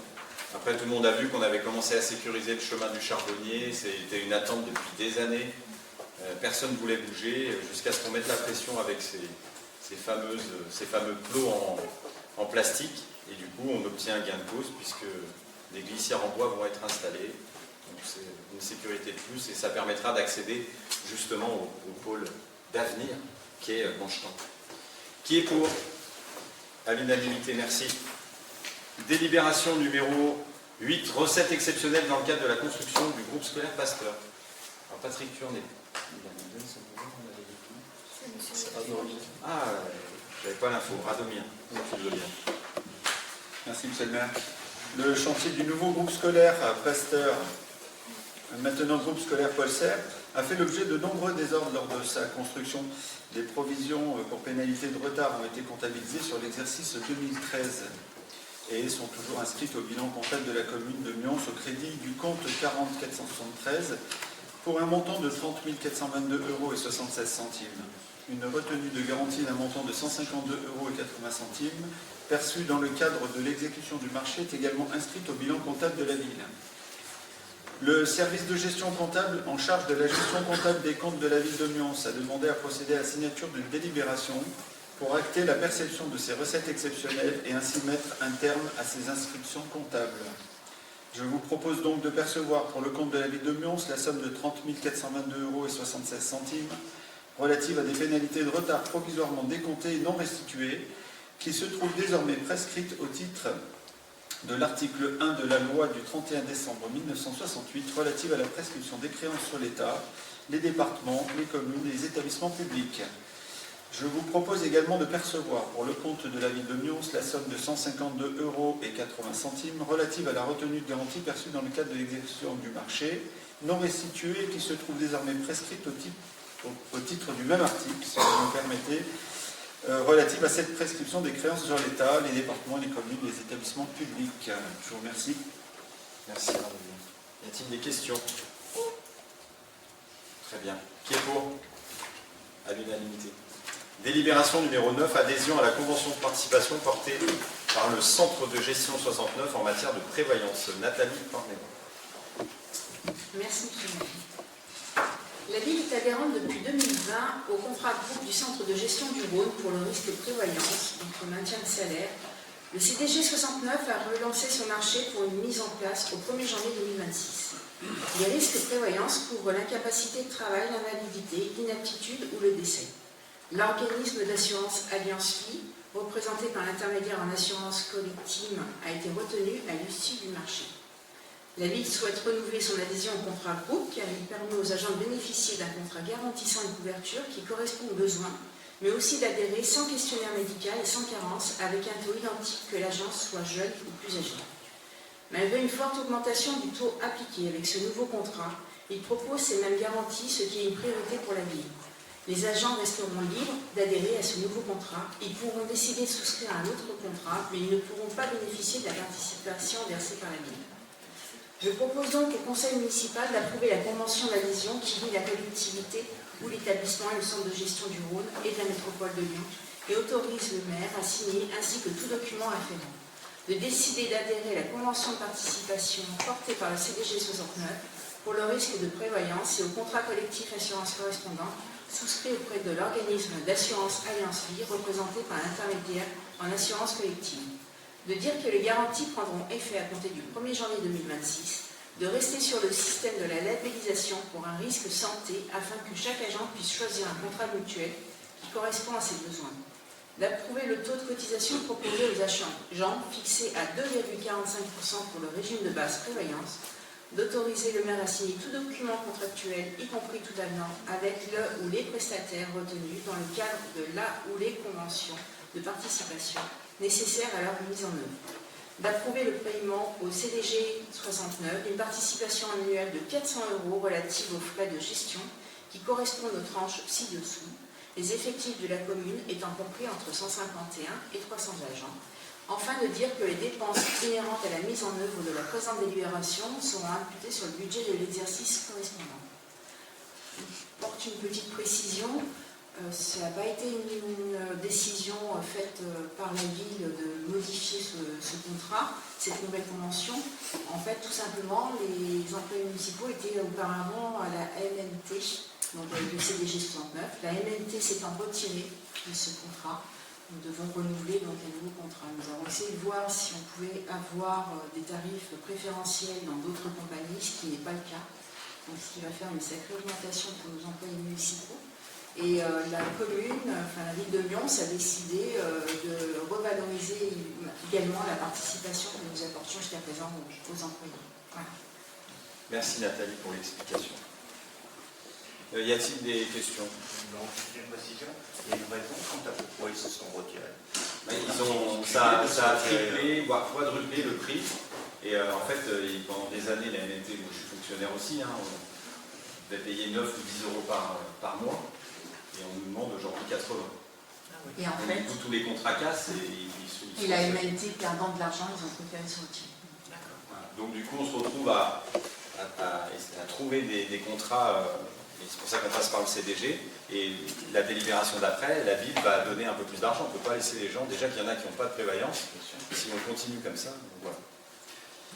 Après, tout le monde a vu qu'on avait commencé à sécuriser le chemin du Charbonnier. C'était une attente depuis des années. Personne ne voulait bouger jusqu'à ce qu'on mette la pression avec ces fameux plots en plastique. Et du coup, on obtient un gain de cause puisque des glissières en bois vont être installées. Donc c'est une sécurité de plus et ça permettra d'accéder justement au pôle d'avenir qui est Manchetan. Qui est pour? À l'unanimité, merci. Délibération numéro 8, recettes exceptionnelles dans le cadre de la construction du groupe scolaire Pasteur. Alors Patrick Turnet. Ah, j'avais pas l'info. Radomir. Merci Monsieur le maire. Le chantier du nouveau groupe scolaire à Pasteur, maintenant groupe scolaire Paul Serre, a fait l'objet de nombreux désordres lors de sa construction. Des provisions pour pénalité de retard ont été comptabilisées sur l'exercice 2013 et sont toujours inscrites au bilan comptable de la commune de Mions au crédit du compte 40 473 pour un montant de 30 422,76 €. Une retenue de garantie d'un montant de 152,80 € perçue dans le cadre de l'exécution du marché est également inscrite au bilan comptable de la ville. Le service de gestion comptable en charge de la gestion comptable des comptes de la ville de Mions a demandé à procéder à la signature d'une délibération pour acter la perception de ces recettes exceptionnelles et ainsi mettre un terme à ces inscriptions comptables. Je vous propose donc de percevoir pour le compte de la ville de Mions la somme de 30 422,76 € relative à des pénalités de retard provisoirement décomptées et non restituées qui se trouvent désormais prescrites au titre de l'article 1 de la loi du 31 décembre 1968 relative à la prescription des créances sur l'État, les départements, les communes et les établissements publics. Je vous propose également de percevoir pour le compte de la ville de Mions la somme de 152,80 € relative à la retenue de garantie perçue dans le cadre de l'exécution du marché, non restituée et qui se trouve désormais prescrite au titre du même article, si vous me permettez, relative à cette prescription des créances sur l'État, les départements, les communes, les établissements publics. Je vous remercie. Merci. Y a-t-il des questions? Très bien. Qui est pour? À l'unanimité. Délibération numéro 9, adhésion à la convention de participation portée par le Centre de gestion 69 en matière de prévoyance. Nathalie Cornet. Merci, M. le maire. La ville est adhérente depuis 2020 au contrat de groupe du Centre de gestion du Rhône pour le risque de prévoyance, donc le maintien de salaire. Le CDG 69 a relancé son marché pour une mise en place au 1er janvier 2026. Les risques de prévoyance couvrent l'incapacité de travail, l'invalidité, l'inaptitude ou le décès. L'organisme d'assurance Alliance Vie, représenté par l'intermédiaire en assurance collective, a été retenu à l'issue du marché. La ville souhaite renouveler son adhésion au contrat groupe car il permet aux agents de bénéficier d'un contrat garantissant une couverture qui correspond aux besoins, mais aussi d'adhérer sans questionnaire médical et sans carence avec un taux identique que l'agent soit jeune ou plus âgé. Malgré une forte augmentation du taux appliqué avec ce nouveau contrat, il propose ces mêmes garanties, ce qui est une priorité pour la ville. Les agents resteront libres d'adhérer à ce nouveau contrat. Ils pourront décider de souscrire à un autre contrat, mais ils ne pourront pas bénéficier de la participation versée par la ville. Je propose donc au conseil municipal d'approuver la convention d'adhésion qui lie la collectivité ou l'établissement et le centre de gestion du Rhône et de la métropole de Lyon et autorise le maire à signer ainsi que tout document afférent. De décider d'adhérer à la convention de participation portée par le CDG 69 pour le risque de prévoyance et au contrat collectif assurance correspondant souscrit auprès de l'organisme d'assurance Alliance Vie représenté par l'intermédiaire en assurance collective. De dire que les garanties prendront effet à compter du 1er janvier 2026, de rester sur le système de la labellisation pour un risque santé afin que chaque agent puisse choisir un contrat mutuel qui correspond à ses besoins, d'approuver le taux de cotisation proposé aux agents fixé à 2,45% pour le régime de base prévoyance, d'autoriser le maire à signer tout document contractuel, y compris tout avenant, avec le ou les prestataires retenus dans le cadre de la ou les conventions de participation nécessaires à leur mise en œuvre. D'approuver le paiement au CDG 69 d'une participation annuelle de 400 € relative aux frais de gestion qui correspondent aux tranches ci-dessous, les effectifs de la commune étant compris entre 151 et 300 agents. Enfin, de dire que les dépenses inhérentes à la mise en œuvre de la présente délibération seront imputées sur le budget de l'exercice correspondant. Je porte une petite précision. Ça n'a pas été une décision faite par la ville de modifier ce contrat, cette nouvelle convention. En fait, tout simplement, les employés municipaux étaient auparavant à la MNT, donc avec le CDG 69. La MNT s'étant retirée de ce contrat, nous devons renouveler donc un nouveau contrat. Nous avons essayé de voir si on pouvait avoir des tarifs préférentiels dans d'autres compagnies, ce qui n'est pas le cas. Donc, ce qui va faire une sacrée augmentation pour nos employés municipaux. Et la commune, enfin la ville de Mions a décidé de revaloriser également la participation que nous apportions jusqu'à présent aux employés. Voilà. Merci Nathalie pour l'explication. Y a-t-il des questions? Non, c'est une précision. Il y a une raison quant à pourquoi ils se sont retirés. Ça a triplé, voire quadruplé le prix. Et en fait, pendant des années, la MNT, moi je suis fonctionnaire aussi, on devait payer 9 ou 10 € par mois. Et on nous demande aujourd'hui 80. Et en fait, tous les contrats cassent et la MNT perdant de l'argent, ils ont préféré se retirer. Voilà. Donc du coup, on se retrouve à trouver des contrats, et c'est pour ça qu'on passe par le CDG, et la délibération d'après, la ville va donner un peu plus d'argent. On ne peut pas laisser les gens, déjà qu'il y en a qui n'ont pas de prévoyance, si on continue comme ça, donc voilà.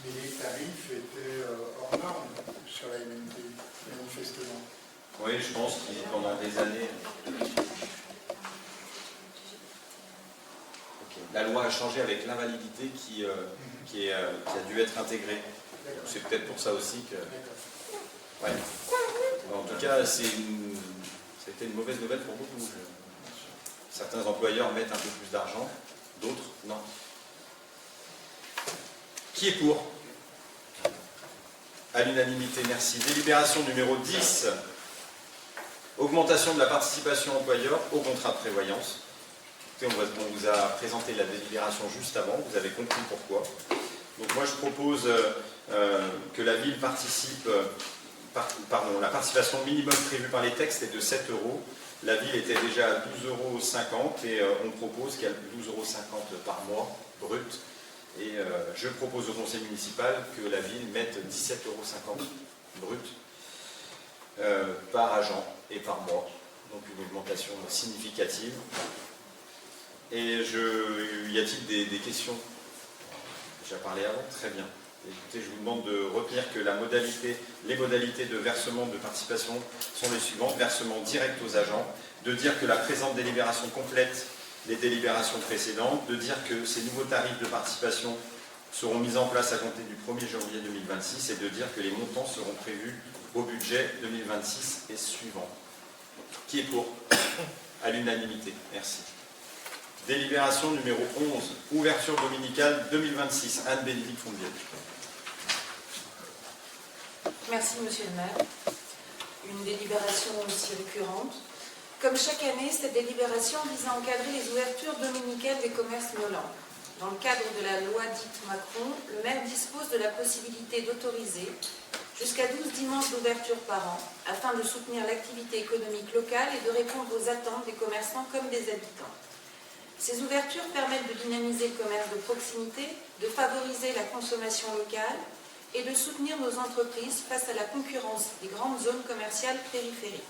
Mais les tarifs étaient hors normes sur la MNT, manifestement. Oui, je pense que pendant des années... La loi a changé avec l'invalidité qui a dû être intégrée. C'est peut-être pour ça aussi que... D'accord. Ouais. En tout cas, c'était une mauvaise nouvelle pour beaucoup. Certains employeurs mettent un peu plus d'argent, d'autres non. Qui est pour? À l'unanimité, merci. Délibération numéro 10. Augmentation de la participation employeur au contrat de prévoyance. On vous a présenté la délibération juste avant, vous avez compris pourquoi. Donc moi je propose que la ville participe, la participation minimum prévue par les textes est de 7 €. La ville était déjà à 12,50 € et on propose qu'elle 12,50 € par mois brut. Et je propose au conseil municipal que la ville mette 17,50 € brut par agent et par mois. Donc une augmentation significative. Et y a-t-il des questions? Déjà parlé avant? Très bien. Écoutez, je vous demande de retenir que les modalités de versement de participation sont les suivantes. Versement direct aux agents, de dire que la présente délibération complète les délibérations précédentes, de dire que ces nouveaux tarifs de participation seront mis en place à compter du 1er janvier 2026 et de dire que les montants seront prévus au budget 2026 et suivant. Qui est pour? À l'unanimité. Merci. Délibération numéro 11, ouverture dominicale 2026. Anne-Bénédicte Fondier. Merci, Monsieur le maire. Une délibération aussi récurrente. Comme chaque année, cette délibération vise à encadrer les ouvertures dominicales des commerces Noland. Dans le cadre de la loi dite Macron, le maire dispose de la possibilité d'autoriser jusqu'à 12 dimanches d'ouverture par an, afin de soutenir l'activité économique locale et de répondre aux attentes des commerçants comme des habitants. Ces ouvertures permettent de dynamiser le commerce de proximité, de favoriser la consommation locale et de soutenir nos entreprises face à la concurrence des grandes zones commerciales périphériques.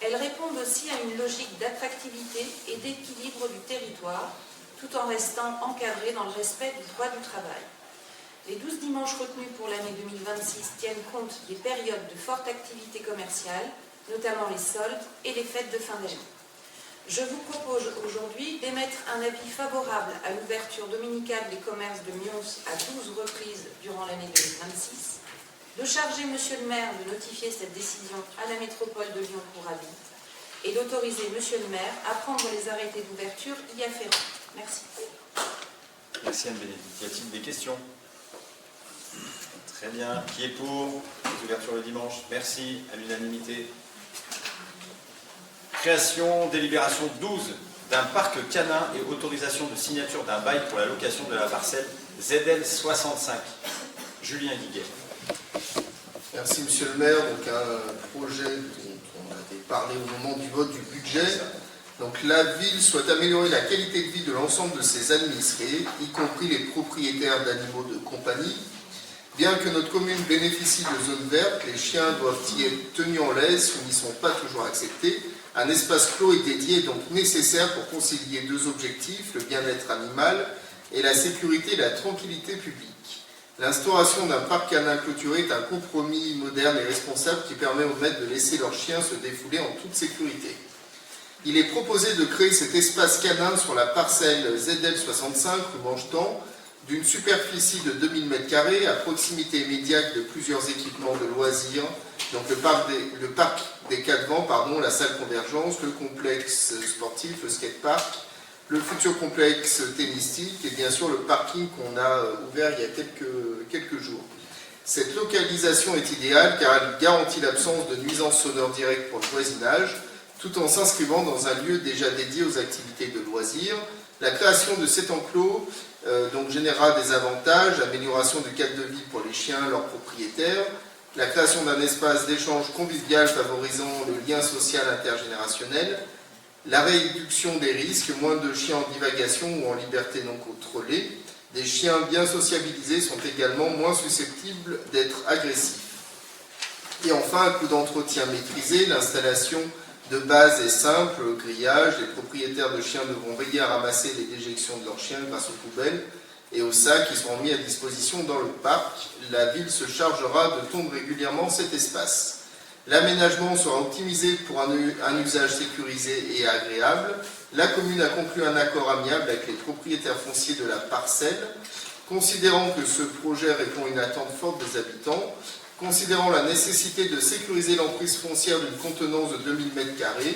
Elles répondent aussi à une logique d'attractivité et d'équilibre du territoire, tout en restant encadrées dans le respect du droit du travail. Les 12 dimanches retenus pour l'année 2026 tiennent compte des périodes de forte activité commerciale, notamment les soldes et les fêtes de fin d'année. Je vous propose aujourd'hui d'émettre un avis favorable à l'ouverture dominicale des commerces de Mions à 12 reprises durant l'année 2026, de charger Monsieur le maire de notifier cette décision à la métropole de Lyon pour avis et d'autoriser Monsieur le maire à prendre les arrêtés d'ouverture y afférents. Merci. Merci Anne-Bénédicte. Y a-t-il des questions? Très bien. Qui est pour les ouvertures le dimanche? Merci. À l'unanimité. Création, délibération 12 d'un parc canin et autorisation de signature d'un bail pour la location de la parcelle ZL 65. Julien Guiguet. Merci Monsieur le maire. Donc un projet dont on avait parlé au moment du vote du budget. Donc la ville souhaite améliorer la qualité de vie de l'ensemble de ses administrés, y compris les propriétaires d'animaux de compagnie. Bien que notre commune bénéficie de zones vertes, les chiens doivent y être tenus en laisse ou n'y sont pas toujours acceptés. Un espace clos et dédié est donc nécessaire pour concilier deux objectifs, le bien-être animal et la sécurité et la tranquillité publique. L'instauration d'un parc canin clôturé est un compromis moderne et responsable qui permet aux maîtres de laisser leurs chiens se défouler en toute sécurité. Il est proposé de créer cet espace canin sur la parcelle ZL65 rue Manchetan, d'une superficie de 2000 m² à proximité immédiate de plusieurs équipements de loisirs, donc le parc des Quatre Vents, la salle Convergence, le complexe sportif, le skatepark, le futur complexe tennistique et bien sûr le parking qu'on a ouvert il y a quelques jours. Cette localisation est idéale car elle garantit l'absence de nuisances sonores directes pour le voisinage, tout en s'inscrivant dans un lieu déjà dédié aux activités de loisirs. La création de cet enclos générera des avantages, amélioration du cadre de vie pour les chiens, leurs propriétaires, la création d'un espace d'échange convivial favorisant le lien social intergénérationnel, la réduction des risques, moins de chiens en divagation ou en liberté non contrôlée. Des chiens bien sociabilisés sont également moins susceptibles d'être agressifs. Et enfin, un coût d'entretien maîtrisé, l'installation de base est simple, le grillage. Les propriétaires de chiens devront veiller à ramasser les déjections de leurs chiens grâce aux poubelles et aux sacs qui seront mis à disposition dans le parc. La ville se chargera de tondre régulièrement cet espace. L'aménagement sera optimisé pour un usage sécurisé et agréable. La commune a conclu un accord amiable avec les propriétaires fonciers de la parcelle considérant que ce projet répond à une attente forte des habitants, considérant la nécessité de sécuriser l'emprise foncière d'une contenance de 2000 m²,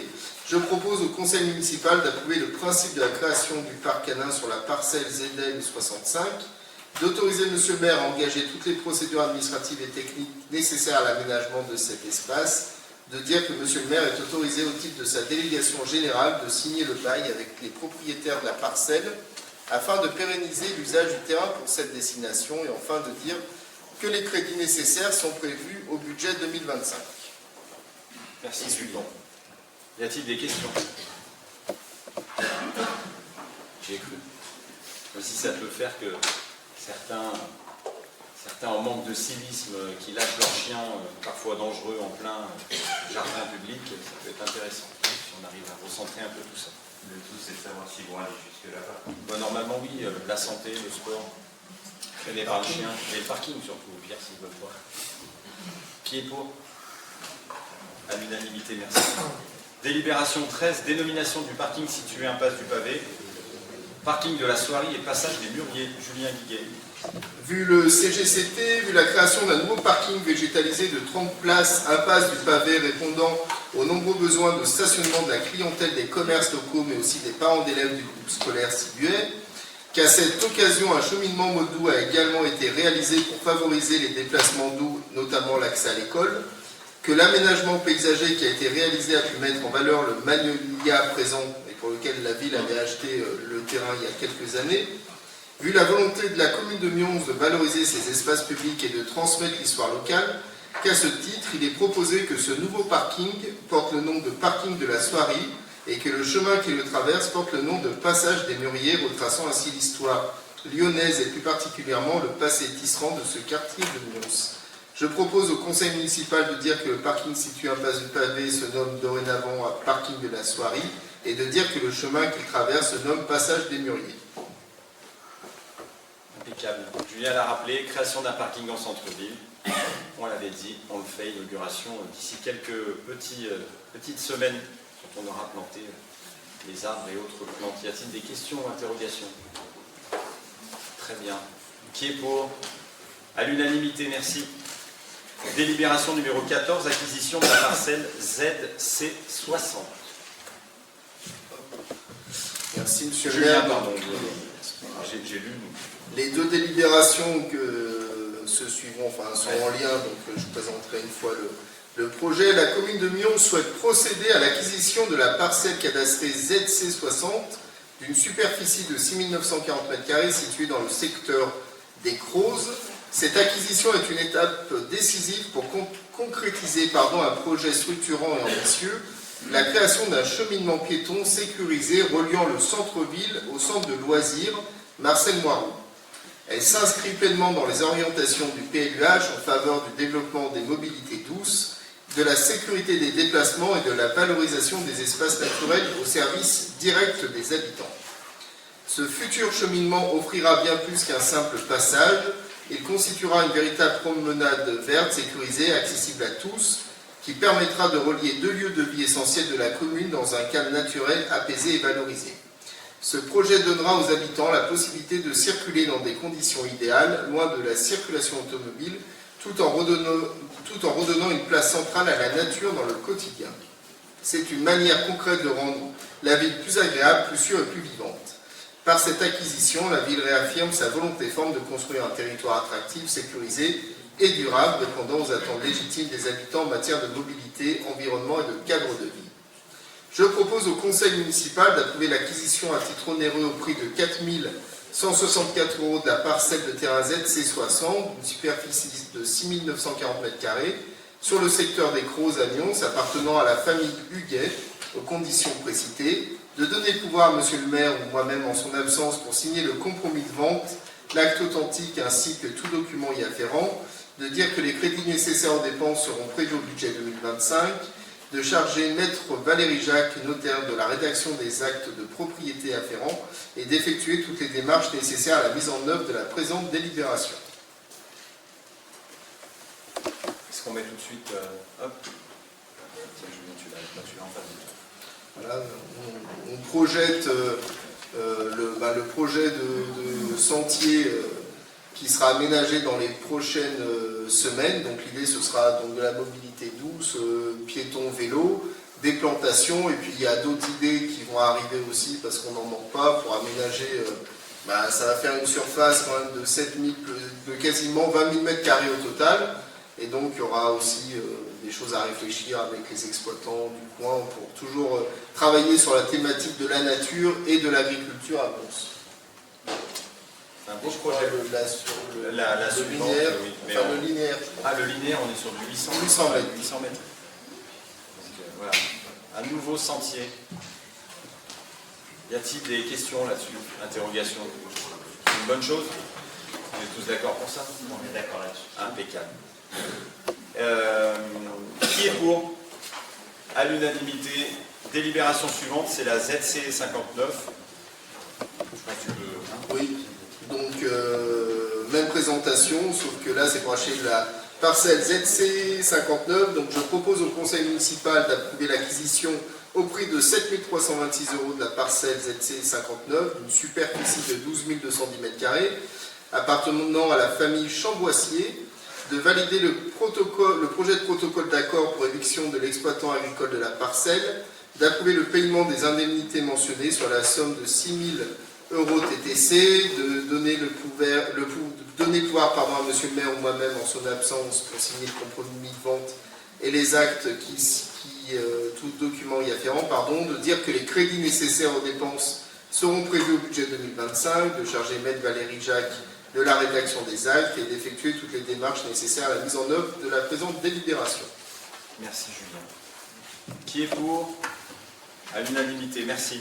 je propose au conseil municipal d'approuver le principe de la création du parc canin sur la parcelle ZL 65, d'autoriser M. le maire à engager toutes les procédures administratives et techniques nécessaires à l'aménagement de cet espace, de dire que M. le maire est autorisé au titre de sa délégation générale de signer le bail avec les propriétaires de la parcelle afin de pérenniser l'usage du terrain pour cette destination et enfin de dire que les crédits nécessaires sont prévus au budget 2025. Merci, Sultan. Y a-t-il des questions? J'ai cru. Aussi, ça peut faire que certains en manque de civisme qui lâchent leurs chiens, parfois dangereux, en plein jardin public, ça peut être intéressant si on arrive à recentrer un peu tout ça. Le tout, c'est de savoir s'ils vont aller jusque là-bas. Bon, normalement, oui, la santé, le sport, traîné par le chien, et le parking surtout, au pire, s'ils veulent pas. Qui est pour? À l'unanimité, merci. Délibération 13, dénomination du parking situé impasse du Pavé, parking de la Soierie et passage des Mûriers. Julien Guiguet. Vu le CGCT, vu la création d'un nouveau parking végétalisé de 30 places, impasse du Pavé, répondant aux nombreux besoins de stationnement de la clientèle des commerces locaux, mais aussi des parents d'élèves du groupe scolaire Sibuet, qu'à cette occasion, un cheminement mode doux a également été réalisé pour favoriser les déplacements doux, notamment l'accès à l'école, que l'aménagement paysager qui a été réalisé a pu mettre en valeur le magnolia présent et pour lequel la ville avait acheté le terrain il y a quelques années. Vu la volonté de la commune de Mions de valoriser ses espaces publics et de transmettre l'histoire locale, qu'à ce titre, il est proposé que ce nouveau parking porte le nom de parking de la Soierie et que le chemin qui le traverse porte le nom de passage des Mûriers, retraçant ainsi l'histoire lyonnaise et plus particulièrement le passé tisserand de ce quartier de Mions. Je propose au conseil municipal de dire que le parking situé impasse du Pavé se nomme dorénavant parking de la Soierie et de dire que le chemin qu'il traverse se nomme passage des Mûriers. Impeccable. Julien l'a rappelé, création d'un parking en centre-ville. On l'avait dit, on le fait, inauguration d'ici quelques petites semaines quand on aura planté les arbres et autres plantes. Y a-t-il des questions ou interrogations? Très bien. Qui est pour? À l'unanimité, merci. Délibération numéro 14, acquisition de la parcelle ZC60. Merci, monsieur le Julien, maire. pardon. J'ai lu. Les deux délibérations que se suivront, sont en lien, donc je présenterai une fois le projet. La commune de Mions souhaite procéder à l'acquisition de la parcelle cadastrée ZC60 d'une superficie de 6 940 m² située dans le secteur des Crozes. Cette acquisition est une étape décisive pour concrétiser un projet structurant et ambitieux, la création d'un cheminement piéton sécurisé reliant le centre-ville au centre de loisirs Marcel Moiroux. Elle s'inscrit pleinement dans les orientations du PLUH en faveur du développement des mobilités douces, de la sécurité des déplacements et de la valorisation des espaces naturels au service direct des habitants. Ce futur cheminement offrira bien plus qu'un simple passage. Il constituera une véritable promenade verte, sécurisée, accessible à tous, qui permettra de relier deux lieux de vie essentiels de la commune dans un cadre naturel apaisé et valorisé. Ce projet donnera aux habitants la possibilité de circuler dans des conditions idéales, loin de la circulation automobile, tout en redonnant une place centrale à la nature dans le quotidien. C'est une manière concrète de rendre la ville plus agréable, plus sûre et plus vivante. Par cette acquisition, la ville réaffirme sa volonté forte de construire un territoire attractif, sécurisé et durable, répondant aux attentes légitimes des habitants en matière de mobilité, environnement et de cadre de vie. Je propose au conseil municipal d'approuver l'acquisition à titre onéreux au prix de 4 164 € de la parcelle de terrain ZC60, d'une superficie de 6 940 m², sur le secteur des Crozes à Mions, appartenant à la famille Huguet, aux conditions précitées, de donner pouvoir à monsieur le maire ou moi-même en son absence pour signer le compromis de vente, l'acte authentique ainsi que tout document y afférent, de dire que les crédits nécessaires aux dépenses seront prévus au budget 2025, de charger maître Valérie Jacques, notaire de la rédaction des actes de propriété afférents et d'effectuer toutes les démarches nécessaires à la mise en œuvre de la présente délibération. Est-ce qu'on met tout de suite hop. Tiens, Julien, tu l'as en face de toi. Voilà, on projette le projet de sentier qui sera aménagé dans les prochaines semaines. Donc l'idée, ce sera donc de la mobilité douce, piéton, vélo, des plantations, et puis il y a d'autres idées qui vont arriver aussi, parce qu'on n'en manque pas, pour aménager, ça va faire une surface quand même de quasiment 20 000 mètres carrés au total, et donc il y aura aussi des choses à réfléchir avec les exploitants du coin pour toujours travailler sur la thématique de la nature et de l'agriculture à Mons. Un beau projet. La suivante, linéaire, oui. Mais enfin, le linéaire. Ah, le linéaire, on est sur du 800 mètres. 800 mètres. 800 mètres. Donc, voilà. Un nouveau sentier. Y a-t-il des questions là-dessus? Interrogations? C'est une bonne chose? Vous êtes tous d'accord pour ça? On est d'accord là-dessus. Impeccable. Qui est pour? À l'unanimité. Délibération suivante, c'est la ZC 59. Je pense que tu peux. Oui, donc même présentation, sauf que là c'est pour acheter la parcelle ZC 59. Donc je propose au conseil municipal d'approuver l'acquisition au prix de 7 326 € de la parcelle ZC 59, d'une superficie de 12 210 m², appartenant à la famille Chamboissier, de valider le projet de protocole d'accord pour éviction de l'exploitant agricole de la parcelle, d'approuver le paiement des indemnités mentionnées sur la somme de 6 000 € TTC, de donner le pouvoir à M. le maire ou moi-même en son absence pour signer le compromis de vente et les actes tout document y afférent, de dire que les crédits nécessaires aux dépenses seront prévus au budget 2025, de charger Maître Valérie Jacques de la rédaction des actes et d'effectuer toutes les démarches nécessaires à la mise en œuvre de la présente délibération. Merci Julien. Qui est pour? À l'unanimité, merci.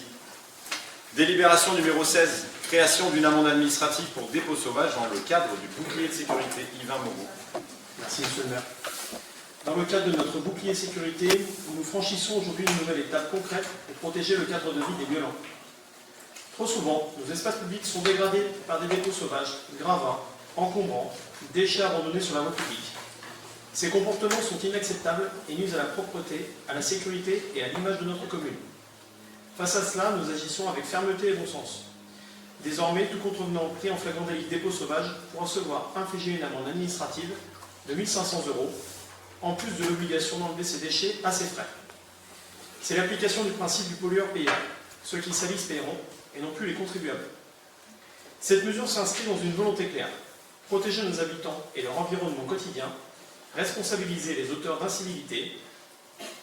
Délibération numéro 16, création d'une amende administrative pour dépôt sauvage dans le cadre du bouclier de sécurité. Yvain Moreau. Merci Monsieur le maire. Dans le cadre de notre bouclier sécurité, nous franchissons aujourd'hui une nouvelle étape concrète pour protéger le cadre de vie des violents. Trop souvent, nos espaces publics sont dégradés par des dépôts sauvages, gravats, encombrants, déchets abandonnés sur la voie publique. Ces comportements sont inacceptables et nuisent à la propreté, à la sécurité et à l'image de notre commune. Face à cela, nous agissons avec fermeté et bon sens. Désormais, tout contrevenant pris en flagrant délit de dépôt sauvage pourra se voir infliger une amende administrative de 1 500 €, en plus de l'obligation d'enlever ses déchets à ses frais. C'est l'application du principe du pollueur-payeur. Ceux qui salissent paieront, et non plus les contribuables. Cette mesure s'inscrit dans une volonté claire: protéger nos habitants et leur environnement quotidien, responsabiliser les auteurs d'incivilité.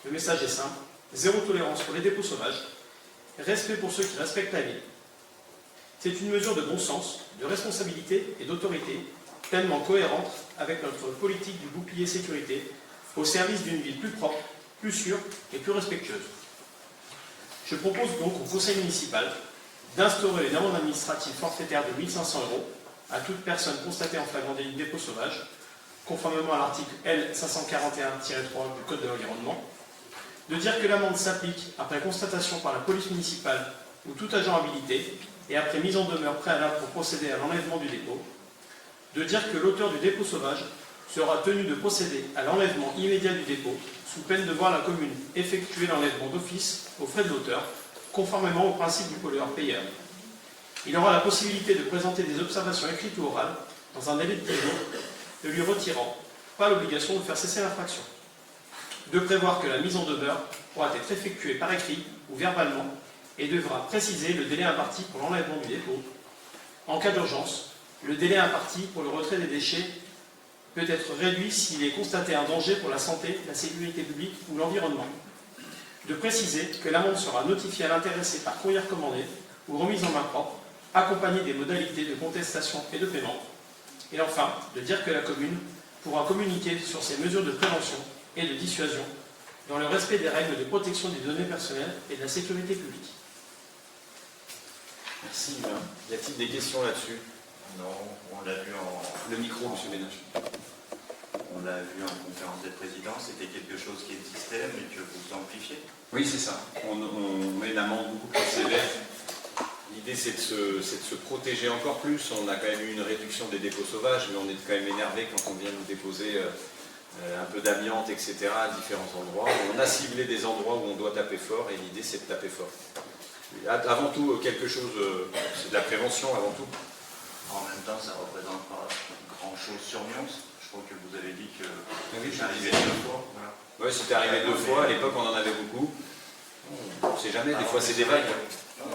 Le message est simple: zéro tolérance pour les dépôts sauvages, respect pour ceux qui respectent la vie. C'est une mesure de bon sens, de responsabilité et d'autorité, pleinement cohérente avec notre politique du bouclier sécurité, au service d'une ville plus propre, plus sûre et plus respectueuse. Je propose donc au conseil municipal d'instaurer une amende administrative forfaitaire de 1 500 € à toute personne constatée en flagrant délit de dépôt sauvage, conformément à l'article L 541-3 du Code de l'environnement, de dire que l'amende s'applique après constatation par la police municipale ou tout agent habilité et après mise en demeure préalable pour procéder à l'enlèvement du dépôt, de dire que l'auteur du dépôt sauvage sera tenu de procéder à l'enlèvement immédiat du dépôt, sous peine de voir la commune effectuer l'enlèvement d'office aux frais de l'auteur, conformément au principe du pollueur-payeur. Il aura la possibilité de présenter des observations écrites ou orales dans un délai de 10 jours, ne lui retirant pas l'obligation de faire cesser l'infraction. De prévoir que la mise en demeure pourra être effectuée par écrit ou verbalement et devra préciser le délai imparti pour l'enlèvement du dépôt. En cas d'urgence, le délai imparti pour le retrait des déchets peut être réduit s'il est constaté un danger pour la santé, la sécurité publique ou l'environnement. De préciser que l'amende sera notifiée à l'intéressé par courrier recommandé ou remise en main propre, accompagnée des modalités de contestation et de paiement. Et enfin, de dire que la commune pourra communiquer sur ces mesures de prévention et de dissuasion dans le respect des règles de protection des données personnelles et de la sécurité publique. Merci Yvain. Y a-t-il des questions là-dessus? Non, on l'a vu Le micro, monsieur Ménage. on l'a vu en conférence des présidents, c'était quelque chose qui existait, mais que vous amplifiez. Oui, c'est ça. On met une amende beaucoup plus sévère. L'idée, c'est de se protéger encore plus. On a quand même eu une réduction des dépôts sauvages, mais on est quand même énervé quand on vient nous déposer un peu d'amiante, etc. à différents endroits. On a ciblé des endroits où on doit taper fort, et l'idée, c'est de taper fort. Avant tout, quelque chose, c'est de la prévention avant tout. En même temps, ça ne représente pas grand-chose sur Nyons. Je crois que vous avez dit que Oui, c'est arrivé 2 fois. Voilà. Oui, c'était arrivé 2 fois. À l'époque, on en avait beaucoup. On ne sait jamais, des fois c'est des vagues.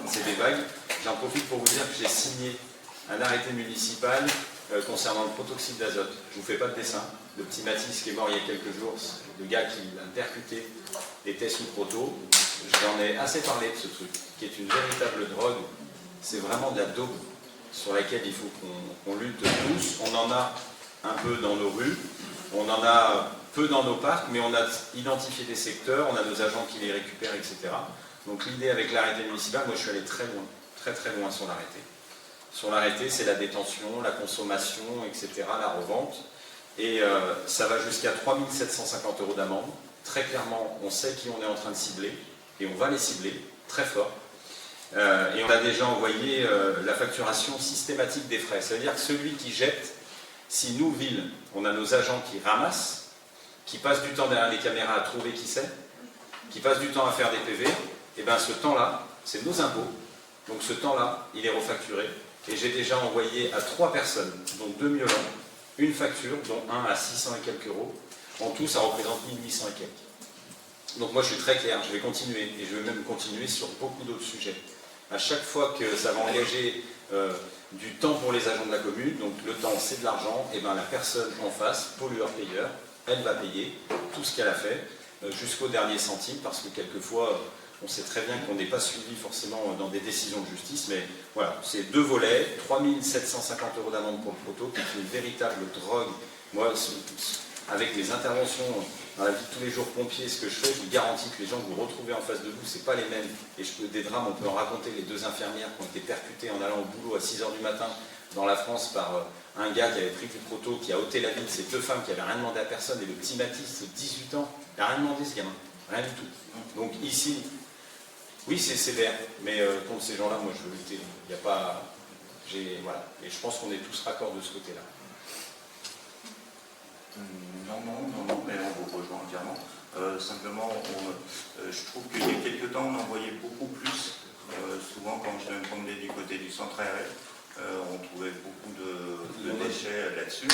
C'est des vagues. J'en profite pour vous dire que j'ai signé un arrêté municipal concernant le protoxyde d'azote. Je ne vous fais pas de dessin. Le petit Mathis qui est mort il y a quelques jours, le gars qui l'a percuté, était sous proto. J'en ai assez parlé de ce truc, qui est une véritable drogue. C'est vraiment de la daube sur laquelle il faut qu'on lutte tous. On en a un peu dans nos rues, on en a peu dans nos parcs, mais on a identifié des secteurs, on a nos agents qui les récupèrent, etc. Donc l'idée avec l'arrêté municipal, moi je suis allé très loin, très très loin sur l'arrêté. Sur l'arrêté, c'est la détention, la consommation, etc., la revente. Et ça va jusqu'à 3 750 € d'amende. Très clairement, on sait qui on est en train de cibler, et on va les cibler très fort. Et on a déjà envoyé la facturation systématique des frais. C'est-à-dire que celui qui jette, si nous, ville, on a nos agents qui ramassent, qui passent du temps derrière les caméras à trouver qui c'est, qui passent du temps à faire des PV, et bien ce temps-là, c'est nos impôts. Donc ce temps-là, il est refacturé. Et j'ai déjà envoyé à 3 personnes, dont 2 miolans, une facture, dont un à 600 et quelques euros. En tout, ça représente 1800 et quelques. Donc moi, je suis très clair, je vais continuer, et je vais même continuer sur beaucoup d'autres sujets. À chaque fois que ça va engager du temps pour les agents de la commune, donc le temps c'est de l'argent, et bien la personne en face, pollueur-payeur, elle va payer tout ce qu'elle a fait, jusqu'au dernier centime, parce que quelquefois, on sait très bien qu'on n'est pas suivi forcément dans des décisions de justice, mais voilà, c'est 2 volets, 3 750 € d'amende pour le proto, qui est une véritable drogue. Moi, avec les interventions dans la vie de tous les jours pompiers, ce que je fais, je vous garantis que les gens que vous retrouvez en face de vous, c'est pas les mêmes. Et des drames, on peut en raconter, les 2 infirmières qui ont été percutées en allant au boulot à 6 h du matin dans la France par un gars qui avait pris du proto, qui a ôté la vie de ces 2 femmes qui n'avaient rien demandé à personne, et le petit Mathis, de 18 ans, il n'a rien demandé ce gamin, rien du tout. Donc ici, oui c'est sévère, mais contre ces gens-là, moi je veux lutter. Il n'y a pas... Voilà. Et je pense qu'on est tous raccords de ce côté-là. Non, mais on vous rejoint entièrement. Simplement, je trouve qu'il y a quelques temps, on en voyait beaucoup plus. Souvent, quand je me promenais du côté du centre aéré, on trouvait beaucoup de déchets là-dessus.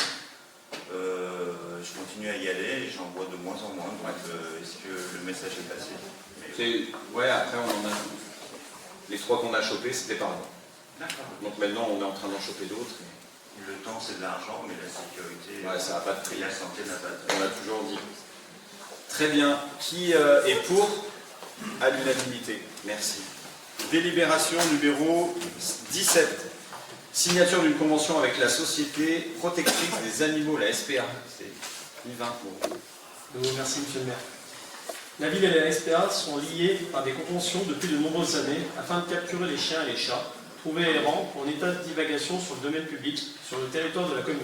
Je continue à y aller et j'en vois de moins en moins. Donc, est-ce que le message est passé? Ouais, après, les 3 qu'on a chopés, c'était par là. D'accord. Donc maintenant, on est en train d'en choper d'autres. Le temps, c'est de l'argent, mais la sécurité, ouais, ça n'a pas de prix. La santé n'a pas de prix. On l'a toujours dit. Très bien. Qui est pour? À l'unanimité. Merci. Délibération numéro 17. Signature d'une convention avec la Société protectrice des animaux, la SPA. C'est Yvain. Merci, monsieur le maire. La ville et la SPA sont liées par des conventions depuis de nombreuses années afin de capturer les chiens et les chats trouvés errants en état de divagation sur le domaine public sur le territoire de la commune.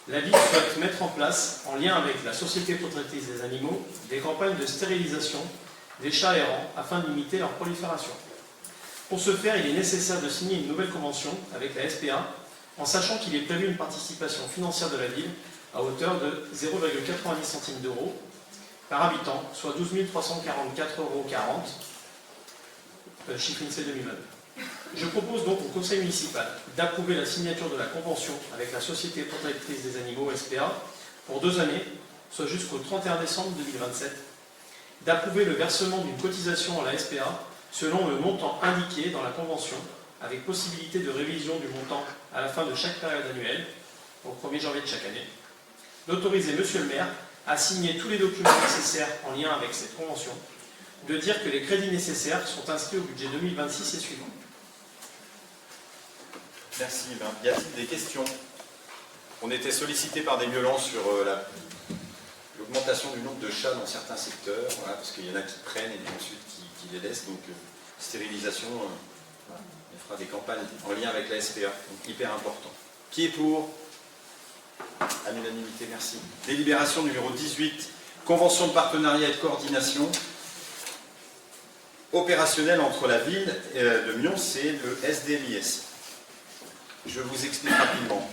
La ville souhaite mettre en place, en lien avec la Société protectrice des animaux, des campagnes de stérilisation des chats errants afin de limiter leur prolifération. Pour ce faire, il est nécessaire de signer une nouvelle convention avec la SPA, en sachant qu'il est prévu une participation financière de la ville à hauteur de 0,90 centimes d'euros par habitant, soit 12 344,40 €, chiffre INSEE 2022. Je propose donc au conseil municipal d'approuver la signature de la convention avec la Société protectrice des animaux SPA pour 2 années, soit jusqu'au 31 décembre 2027, d'approuver le versement d'une cotisation à la SPA selon le montant indiqué dans la convention, avec possibilité de révision du montant à la fin de chaque période annuelle, au 1er janvier de chaque année, d'autoriser monsieur le maire à signer tous les documents nécessaires en lien avec cette convention, de dire que les crédits nécessaires sont inscrits au budget 2026 et suivant. Merci Yvain. Y a-t-il des questions? On était sollicité par des miolans sur l'augmentation du nombre de chats dans certains secteurs, voilà, parce qu'il y en a qui prennent et puis ensuite qui les laissent. Donc stérilisation, voilà, on fera des campagnes en lien avec la SPA, donc hyper important. Qui est pour? À l'unanimité, merci. Délibération numéro 18, convention de partenariat et de coordination opérationnelle entre la ville de Mions et le SDMIS. Je vous explique rapidement.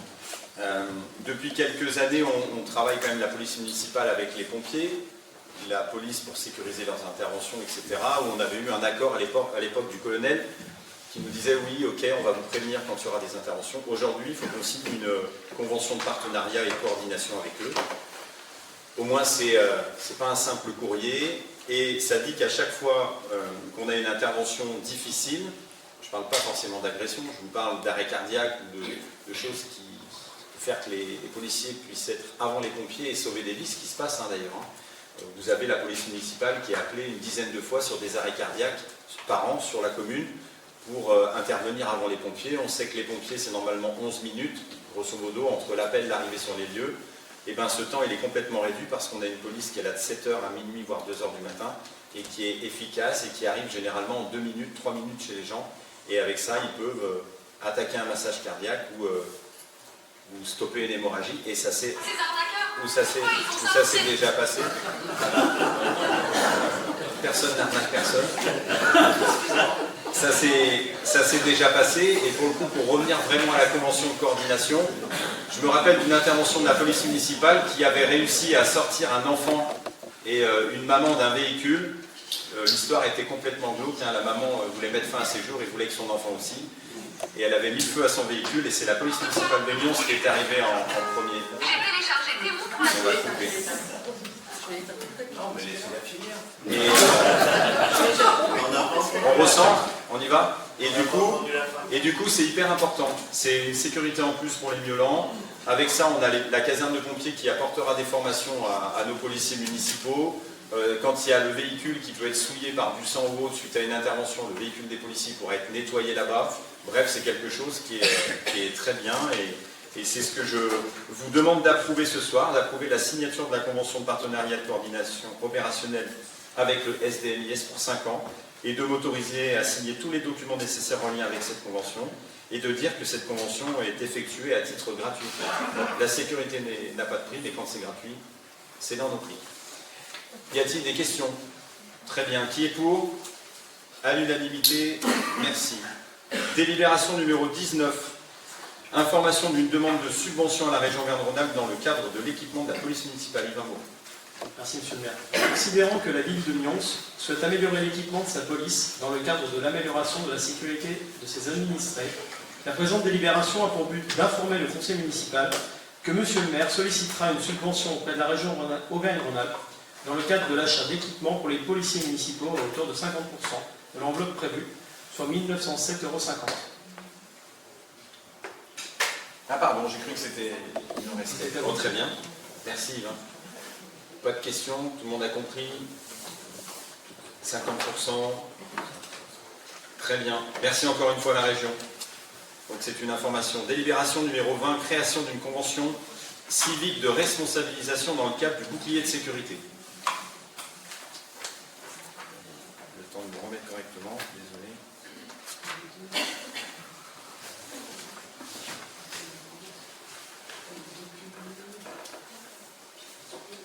Depuis quelques années, on travaille quand même la police municipale avec les pompiers, la police pour sécuriser leurs interventions, etc. Où on avait eu un accord à l'époque du colonel qui nous disaient oui, ok, on va vous prévenir quand il y aura des interventions. Aujourd'hui, il faut qu'on signe une convention de partenariat et de coordination avec eux. Au moins, c'est pas un simple courrier, et ça dit qu'à chaque fois qu'on a une intervention difficile, je ne parle pas forcément d'agression, je vous parle d'arrêt cardiaque ou de choses qui faire que les policiers puissent être avant les pompiers et sauver des vies, ce qui se passe d'ailleurs. Vous avez la police municipale qui est appelée une dizaine de fois sur des arrêts cardiaques par an sur la commune pour intervenir avant les pompiers. On sait que les pompiers, c'est normalement 11 minutes, grosso modo, entre l'appel et l'arrivée sur les lieux. Et bien ce temps, il est complètement réduit parce qu'on a une police qui est là de 7h à minuit, voire 2h du matin, et qui est efficace et qui arrive généralement en 2 minutes, 3 minutes chez les gens. Et avec ça, ils peuvent attaquer un massage cardiaque ou stopper une hémorragie. Et ça c'est déjà passé. Personne n'arnaque personne. Ça s'est déjà passé, et pour le coup, pour revenir vraiment à la convention de coordination, je me rappelle d'une intervention de la police municipale qui avait réussi à sortir un enfant et une maman d'un véhicule. L'histoire était complètement glauque, la maman voulait mettre fin à ses jours et voulait que son enfant aussi, et elle avait mis le feu à son véhicule, et c'est la police municipale de Nyons qui est arrivée en premier. On va couper. Non, mais laissez-la finir. Et on ressent, on y va. Et du coup, c'est hyper important. C'est une sécurité en plus pour les violents. Avec ça, on a la caserne de pompiers qui apportera des formations à nos policiers municipaux. Quand il y a le véhicule qui peut être souillé par du sang ou autre suite à une intervention, le véhicule des policiers pourra être nettoyé là-bas. Bref, c'est quelque chose qui est très bien, et c'est ce que je vous demande d'approuver ce soir, d'approuver la signature de la convention de partenariat de coordination opérationnelle avec le SDMIS pour 5 ans, et de m'autoriser à signer tous les documents nécessaires en lien avec cette convention, et de dire que cette convention est effectuée à titre gratuit. La sécurité n'a pas de prix, mais quand c'est gratuit, c'est dans nos prix. Y a-t-il des questions? Très bien. Qui est pour? À l'unanimité, merci. Délibération numéro 19. Information d'une demande de subvention à la région Auvergne-Rhône-Alpes dans le cadre de l'équipement de la police municipale. Yvan Moreau. Merci, Monsieur le maire. Considérant que la ville de Nyons souhaite améliorer l'équipement de sa police dans le cadre de l'amélioration de la sécurité de ses administrés, la présente délibération a pour but d'informer le conseil municipal que Monsieur le maire sollicitera une subvention auprès de la région Auvergne-Rhône-Alpes dans le cadre de l'achat d'équipements pour les policiers municipaux à hauteur de 50% de l'enveloppe prévue, soit 1 907,50 €. Ah pardon, j'ai cru que c'était... Oh, très bien. Merci Yvan. Pas de questions, tout le monde a compris. 50%. Très bien. Merci encore une fois à la région. Donc c'est une information. Délibération numéro 20, création d'une convention civique de responsabilisation dans le cadre du bouclier de sécurité. Le temps de me remettre correctement, désolé.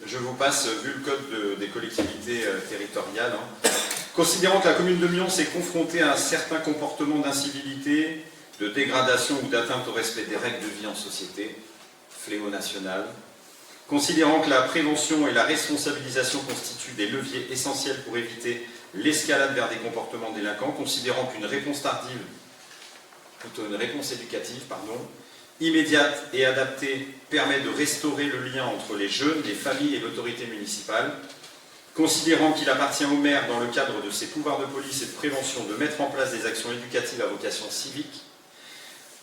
Je vous passe, vu le code des collectivités territoriales. Considérant que la commune de Nyons est confrontée à un certain comportement d'incivilité, de dégradation ou d'atteinte au respect des règles de vie en société, fléau national, considérant que la prévention et la responsabilisation constituent des leviers essentiels pour éviter l'escalade vers des comportements délinquants, considérant qu'une réponse tardive, plutôt une réponse éducative, immédiate et adaptée permet de restaurer le lien entre les jeunes, les familles et l'autorité municipale, considérant qu'il appartient au maire, dans le cadre de ses pouvoirs de police et de prévention, de mettre en place des actions éducatives à vocation civique,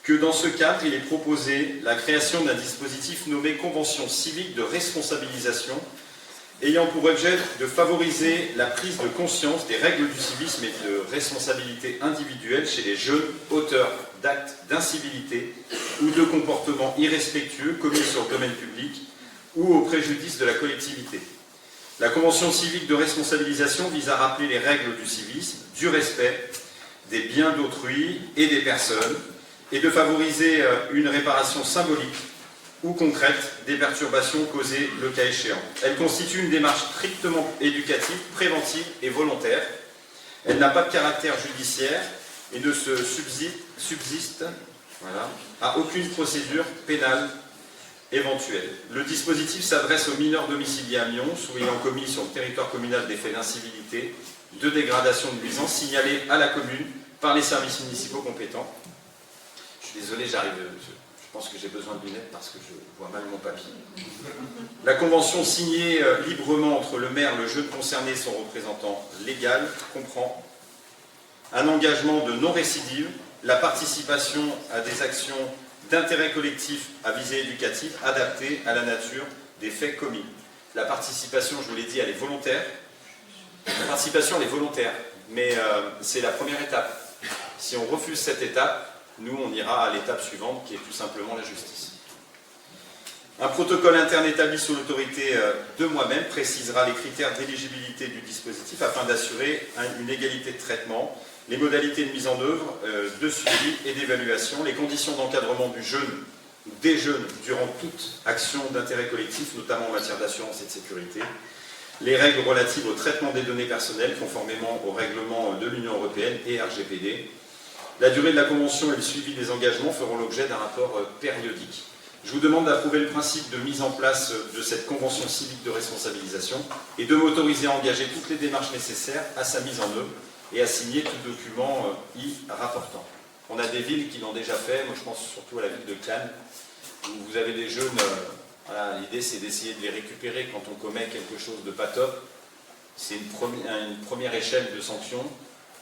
que dans ce cadre, il est proposé la création d'un dispositif nommé Convention civique de responsabilisation, ayant pour objet de favoriser la prise de conscience des règles du civisme et de responsabilité individuelle chez les jeunes auteurs d'actes d'incivilité ou de comportements irrespectueux commis sur le domaine public ou au préjudice de la collectivité. La Convention civique de responsabilisation vise à rappeler les règles du civisme, du respect des biens d'autrui et des personnes, et de favoriser une réparation symbolique ou concrète des perturbations causées le cas échéant. Elle constitue une démarche strictement éducative, préventive et volontaire. Elle n'a pas de caractère judiciaire et ne se subsiste à aucune procédure pénale éventuelle. Le dispositif s'adresse aux mineurs domiciliés à Nyons ou ayant commis sur le territoire communal des faits d'incivilité, de dégradation de nuisance signalés à la commune par les services municipaux compétents. Je suis désolé, je pense que j'ai besoin de lunettes parce que je vois mal mon papier. La convention signée librement entre le maire, le jeune concerné et son représentant légal comprend un engagement de non-récidive, la participation à des actions d'intérêt collectif à visée éducative adaptées à la nature des faits commis. La participation, je vous l'ai dit, elle est volontaire. La participation, elle est volontaire, mais c'est la première étape. Si on refuse cette étape, nous, on ira à l'étape suivante, qui est tout simplement la justice. Un protocole interne établi sous l'autorité de moi-même précisera les critères d'éligibilité du dispositif afin d'assurer une égalité de traitement, les modalités de mise en œuvre, de suivi et d'évaluation, les conditions d'encadrement du jeune ou des jeunes durant toute action d'intérêt collectif, notamment en matière d'assurance et de sécurité, les règles relatives au traitement des données personnelles conformément au règlement de l'Union européenne et RGPD. La durée de la convention et le suivi des engagements feront l'objet d'un rapport périodique. Je vous demande d'approuver le principe de mise en place de cette convention civique de responsabilisation et de m'autoriser à engager toutes les démarches nécessaires à sa mise en œuvre et à signer tout document y rapportant. On a des villes qui l'ont déjà fait, moi je pense surtout à la ville de Cannes, où vous avez des jeunes, voilà, l'idée c'est d'essayer de les récupérer quand on commet quelque chose de pas top. C'est une première échelle de sanction,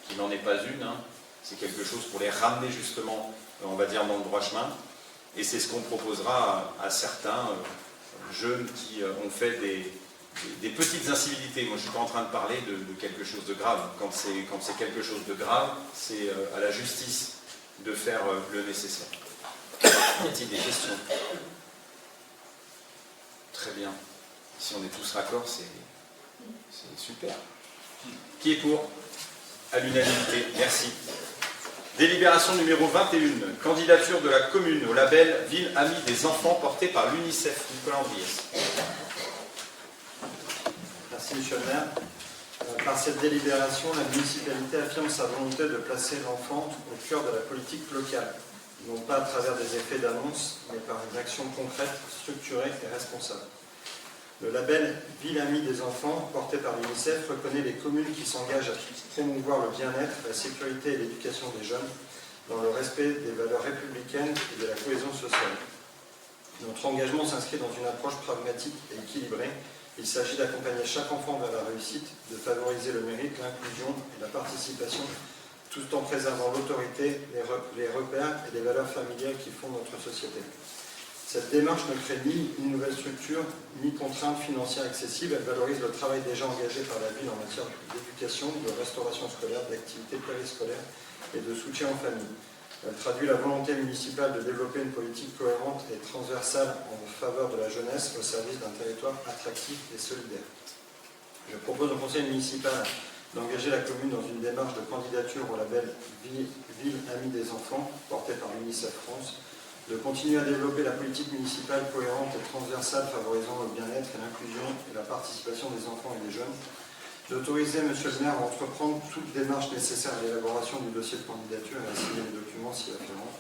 qui n'en est pas une, hein. C'est quelque chose pour les ramener justement, on va dire, dans le droit chemin. Et c'est ce qu'on proposera à certains jeunes qui ont fait des petites incivilités. Moi, je ne suis pas en train de parler de quelque chose de grave. Quand c'est quelque chose de grave, c'est à la justice de faire le nécessaire. Y a-t-il des questions? Très bien. Si on est tous raccords, c'est super. Qui est pour? À l'unanimité. Merci. Délibération numéro 21. Candidature de la commune au label Ville Amie des Enfants porté par l'UNICEF. Nicolas Andriès. Merci, monsieur le maire. Par cette délibération, la municipalité affirme sa volonté de placer l'enfant au cœur de la politique locale, non pas à travers des effets d'annonce, mais par une action concrète, structurée et responsable. Le label Ville Amie des Enfants, porté par l'UNICEF, reconnaît les communes qui s'engagent à promouvoir le bien-être, la sécurité et l'éducation des jeunes, dans le respect des valeurs républicaines et de la cohésion sociale. Notre engagement s'inscrit dans une approche pragmatique et équilibrée. Il s'agit d'accompagner chaque enfant vers la réussite, de favoriser le mérite, l'inclusion et la participation, tout en préservant l'autorité, les repères et les valeurs familiales qui fondent notre société. Cette démarche ne crée ni une nouvelle structure, ni contrainte financière excessive. Elle valorise le travail déjà engagé par la ville en matière d'éducation, de restauration scolaire, d'activités périscolaires et de soutien aux familles. Elle traduit la volonté municipale de développer une politique cohérente et transversale en faveur de la jeunesse au service d'un territoire attractif et solidaire. Je propose au conseil municipal d'engager la commune dans une démarche de candidature au label Ville Amie des Enfants, porté par l'UNICEF France, de continuer à développer la politique municipale cohérente et transversale favorisant le bien-être et l'inclusion et la participation des enfants et des jeunes, d'autoriser monsieur le maire à entreprendre toute démarche nécessaire à l'élaboration du dossier de candidature et à signer les documents s'y afférents,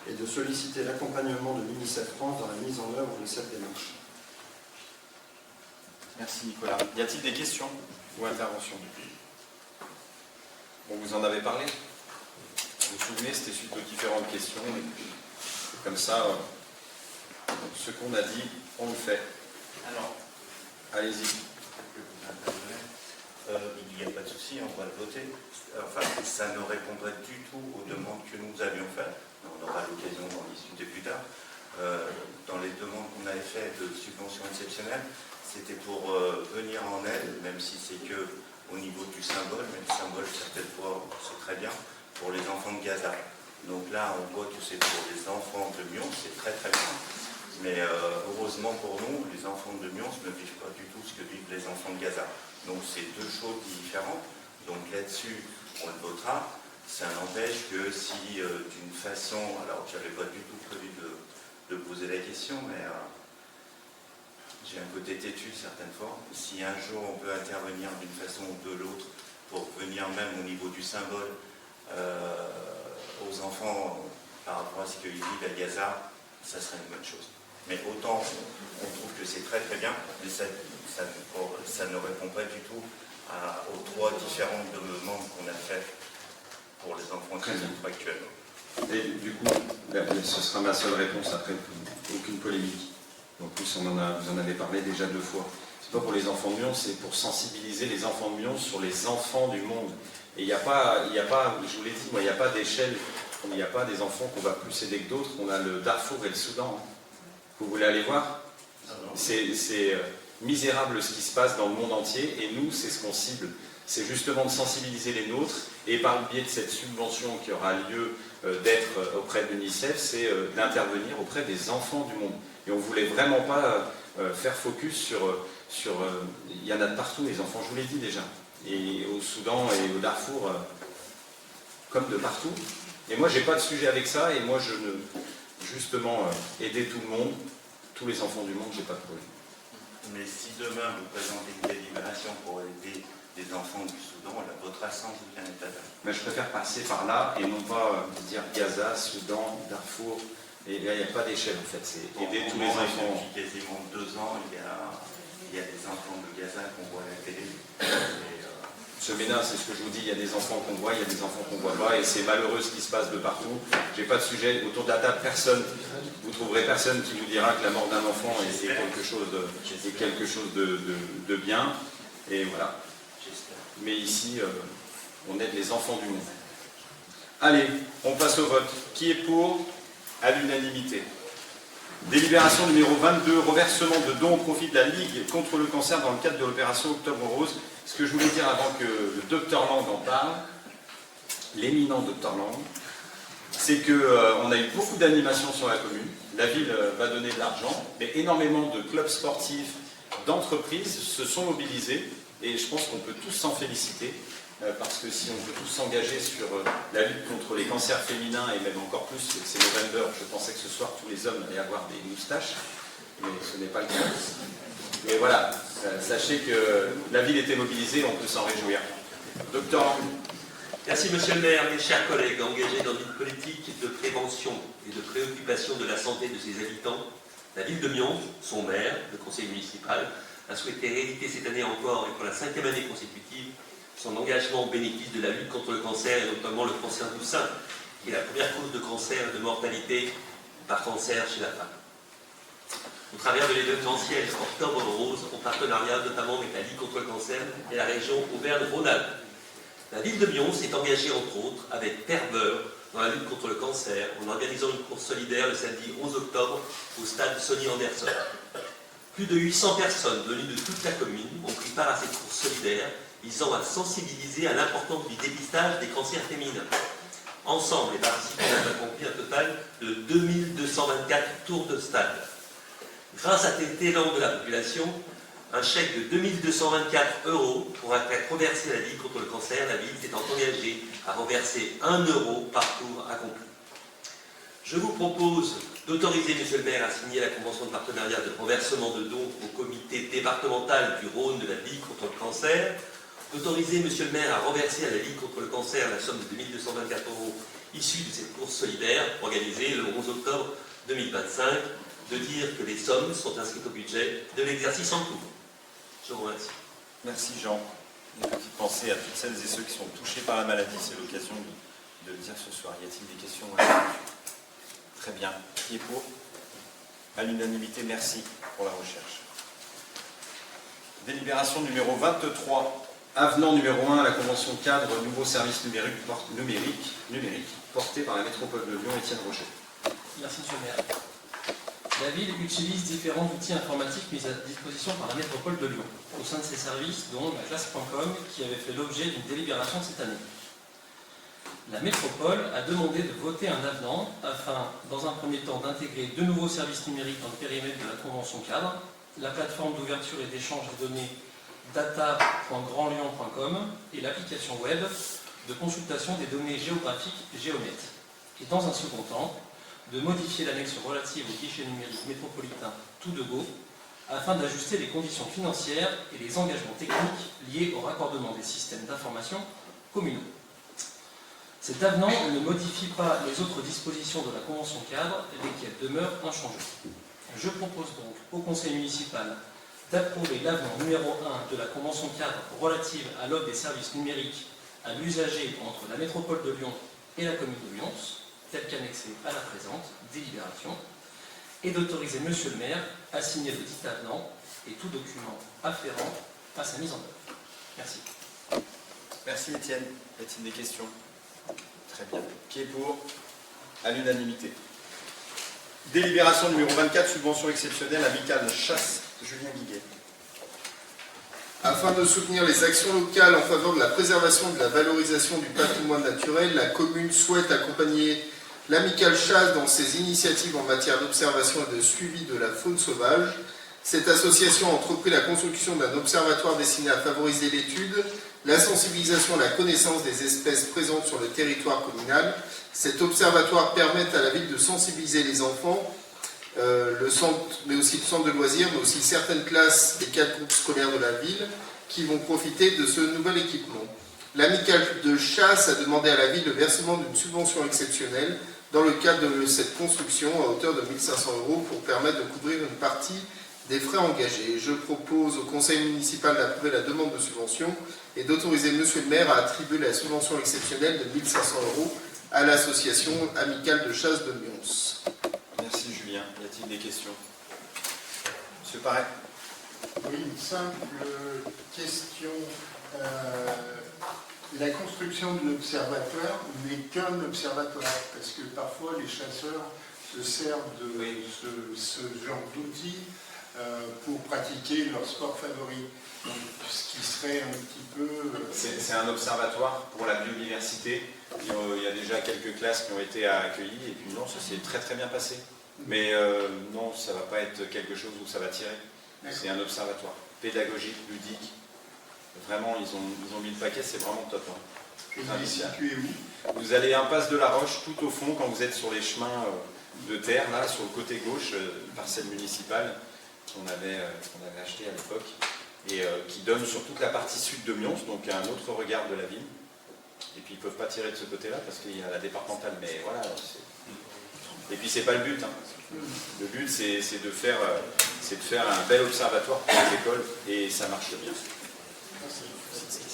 et de solliciter l'accompagnement de l'UNICEF France dans la mise en œuvre de cette démarche. Merci Nicolas. Y a-t-il des questions ou interventions? On vous en avait parlé? Vous vous souvenez, c'était suite aux différentes questions. Et puis, comme ça, ce qu'on a dit, on le fait. Alors, allez-y. Il n'y a pas de souci, on va le voter. Enfin, ça ne répond pas du tout aux demandes que nous avions faites. On aura l'occasion d'en discuter plus tard. Dans les demandes qu'on avait faites de subventions exceptionnelles, c'était pour venir en aide, même si c'est que au niveau du symbole, mais le symbole, certaines fois, c'est très bien, pour les enfants de Gaza. Donc là, on voit que c'est pour les enfants de Mions, c'est très très bien. Mais heureusement pour nous, les enfants de Mions ne vivent pas du tout ce que vivent les enfants de Gaza. Donc c'est deux choses différentes. Donc là-dessus, on le votera. Ça n'empêche que si d'une façon, alors je n'avais pas du tout prévu de poser la question, mais j'ai un côté têtu certaines fois. Si un jour on peut intervenir d'une façon ou de l'autre pour venir même au niveau du symbole aux enfants par rapport à ce qu'ils vivent à Gaza, ça serait une bonne chose. Mais autant on trouve que c'est très très bien, mais ça ne répond pas du tout aux trois différentes demandes qu'on a faites pour les enfants qui Très bien. souffrent actuellement. Et du coup, ce sera ma seule réponse après, aucune polémique. En plus, vous en avez parlé déjà 2 fois. C'est pas pour les enfants de Mions, c'est pour sensibiliser les enfants de Mions sur les enfants du monde. Et il n'y a pas, je vous l'ai dit, moi, il n'y a pas d'échelle, il n'y a pas des enfants qu'on va plus aider que d'autres. On a le Darfour et le Soudan. Vous voulez aller voir? C'est misérable ce qui se passe dans le monde entier, et nous, c'est ce qu'on cible. C'est justement de sensibiliser les nôtres, et par le biais de cette subvention qui aura lieu d'être auprès de l'UNICEF, c'est d'intervenir auprès des enfants du monde. Et on ne voulait vraiment pas faire focus sur il y en a de partout, les enfants, je vous l'ai dit déjà. Et au Soudan et au Darfour, comme de partout. Et moi, j'ai pas de sujet avec ça, et moi, justement, aider tout le monde, tous les enfants du monde, j'ai pas de problème. Mais si demain vous présentez une délibération pour aider des enfants du Soudan, on la votera sans aucun état d'âme. Mais je préfère passer par là et non pas dire Gaza, Soudan, Darfour. Et là, il n'y a pas d'échelle en fait. C'est aider tous les enfants. Depuis quasiment 2 ans, il y a des enfants de Gaza qu'on voit à la télé. Monsieur Bénin, c'est ce que je vous dis, il y a des enfants qu'on voit, il y a des enfants qu'on ne voit pas, et c'est malheureux ce qui se passe de partout. J'ai pas de sujet. Autour de la table, vous trouverez personne qui vous dira que la mort d'un enfant est quelque chose de bien. Et voilà. Mais ici, on aide les enfants du monde. Allez, on passe au vote. Qui est pour? À l'unanimité. Délibération numéro 22, reversement de dons au profit de la Ligue contre le cancer dans le cadre de l'opération Octobre Rose. Ce que je voulais dire avant que le docteur Lang en parle, l'éminent docteur Lang, c'est qu'on a eu beaucoup d'animations sur la commune. La ville va donner de l'argent, mais énormément de clubs sportifs, d'entreprises se sont mobilisés, et je pense qu'on peut tous s'en féliciter, parce que si on peut tous s'engager sur la lutte contre les cancers féminins, et même encore plus, c'est November, je pensais que ce soir tous les hommes allaient avoir des moustaches, mais ce n'est pas le cas. Mais voilà, sachez que la ville était mobilisée, on peut s'en réjouir. Docteur Lang. Merci Monsieur le maire, mes chers collègues, engagés dans une politique de prévention et de préoccupation de la santé de ses habitants, la ville de Mions, son maire, le conseil municipal, a souhaité rééditer cette année encore et pour la 5e année consécutive son engagement au bénéfice de la lutte contre le cancer et notamment le cancer du sein, qui est la première cause de cancer et de mortalité par cancer chez la femme. Au travers de l'événementiel Octobre Rose, en partenariat notamment avec la Ligue contre le cancer et la région Auvergne-Rhône-Alpes. La ville de Mions s'est engagée entre autres avec Terre Beurre dans la lutte contre le cancer en organisant une course solidaire le samedi 11 octobre au stade Sonny Anderson. Plus de 800 personnes venues de toute la commune ont pris part à cette course solidaire visant à sensibiliser à l'importance du dépistage des cancers féminins. Ensemble, les participants ont accompli un total de 2224 tours de stade. Grâce à cet élan de la population, un chèque de 2224 € pourra être reversé à la Ligue contre le cancer. La ville s'étant engagée à reverser 1 € par tour accompli. Je vous propose d'autoriser Monsieur le maire à signer la convention de partenariat de reversement de dons au comité départemental du Rhône de la Ligue contre le cancer, d'autoriser Monsieur le maire à reverser à la Ligue contre le cancer la somme de 2224 € issue de cette course solidaire organisée le 11 octobre 2025, de dire que les sommes sont inscrites au budget de l'exercice en cours. Je vous remercie. Merci Jean. Une petite pensée à toutes celles et ceux qui sont touchés par la maladie. C'est l'occasion de le dire ce soir. Y a-t-il des questions? Très bien. Qui est pour? À l'unanimité, merci pour la recherche. Délibération numéro 23. Avenant numéro 1 à la convention cadre nouveau service numérique porté par la métropole de Lyon, Étienne Rocher. Merci Monsieur le maire. La ville utilise différents outils informatiques mis à disposition par la métropole de Lyon, au sein de ses services, dont la classe.com, qui avait fait l'objet d'une délibération cette année. La métropole a demandé de voter un avenant afin, dans un premier temps, d'intégrer 2 nouveaux services numériques dans le périmètre de la convention cadre, la plateforme d'ouverture et d'échange de données data.grandlyon.com et l'application web de consultation des données géographiques Géonet. Et dans un second temps, de modifier l'annexe relative au guichet numérique métropolitain Tout de Go afin d'ajuster les conditions financières et les engagements techniques liés au raccordement des systèmes d'information communaux. Cet avenant ne modifie pas les autres dispositions de la convention cadre, lesquelles demeurent inchangées. Je propose donc au conseil municipal d'approuver l'avenant numéro 1 de la convention cadre relative à l'offre des services numériques à l'usager entre la métropole de Lyon et la commune de Lyons, tel qu'annexé à la présente délibération, et d'autoriser Monsieur le maire à signer le dit avenant et tout document afférent à sa mise en œuvre. Merci. Merci Étienne. Y a-t-il des questions? Très bien. Qui est pour? À l'unanimité. Délibération numéro 24, subvention exceptionnelle amicale chasse, Julien Guiguet. Afin de soutenir les actions locales en faveur de la préservation et de la valorisation du patrimoine naturel, la commune souhaite accompagner l'amicale chasse dans ses initiatives en matière d'observation et de suivi de la faune sauvage. Cette association a entrepris la construction d'un observatoire destiné à favoriser l'étude, la sensibilisation et la connaissance des espèces présentes sur le territoire communal. Cet observatoire permet à la ville de sensibiliser les enfants, le centre, mais aussi le centre de loisirs, mais aussi certaines classes et 4 groupes scolaires de la ville qui vont profiter de ce nouvel équipement. L'amicale de chasse a demandé à la ville le versement d'une subvention exceptionnelle dans le cadre de cette construction à hauteur de 1 500 € pour permettre de couvrir une partie des frais engagés. Je propose au conseil municipal d'approuver la demande de subvention et d'autoriser Monsieur le maire à attribuer la subvention exceptionnelle de 1 500 € à l'association amicale de chasse de Lyons. Merci Julien. Y a-t-il des questions? Monsieur Paré. Oui, une simple question. La construction de l'observatoire n'est qu'un observatoire, parce que parfois les chasseurs se servent de ce genre d'outils pour pratiquer leur sport favori. Donc, ce qui serait un petit peu... C'est un observatoire pour la biodiversité. Il y a déjà quelques classes qui ont été accueillies, et puis non, ça s'est très très bien passé. Mais non, ça ne va pas être quelque chose où ça va tirer. C'est un observatoire pédagogique, ludique. Vraiment, ils ont mis le paquet, c'est vraiment top. Et vous êtes situé où? Vous allez impasse de la Roche, tout au fond, quand vous êtes sur les chemins de terre, là, sur le côté gauche, parcelle municipale qu'on avait acheté à l'époque, et qui donne sur toute la partie sud de Lyons, donc un autre regard de la ville. Et puis ils ne peuvent pas tirer de ce côté-là parce qu'il y a la départementale, mais voilà. Et puis c'est pas le but. Le but c'est de faire un bel observatoire pour les écoles et ça marche bien.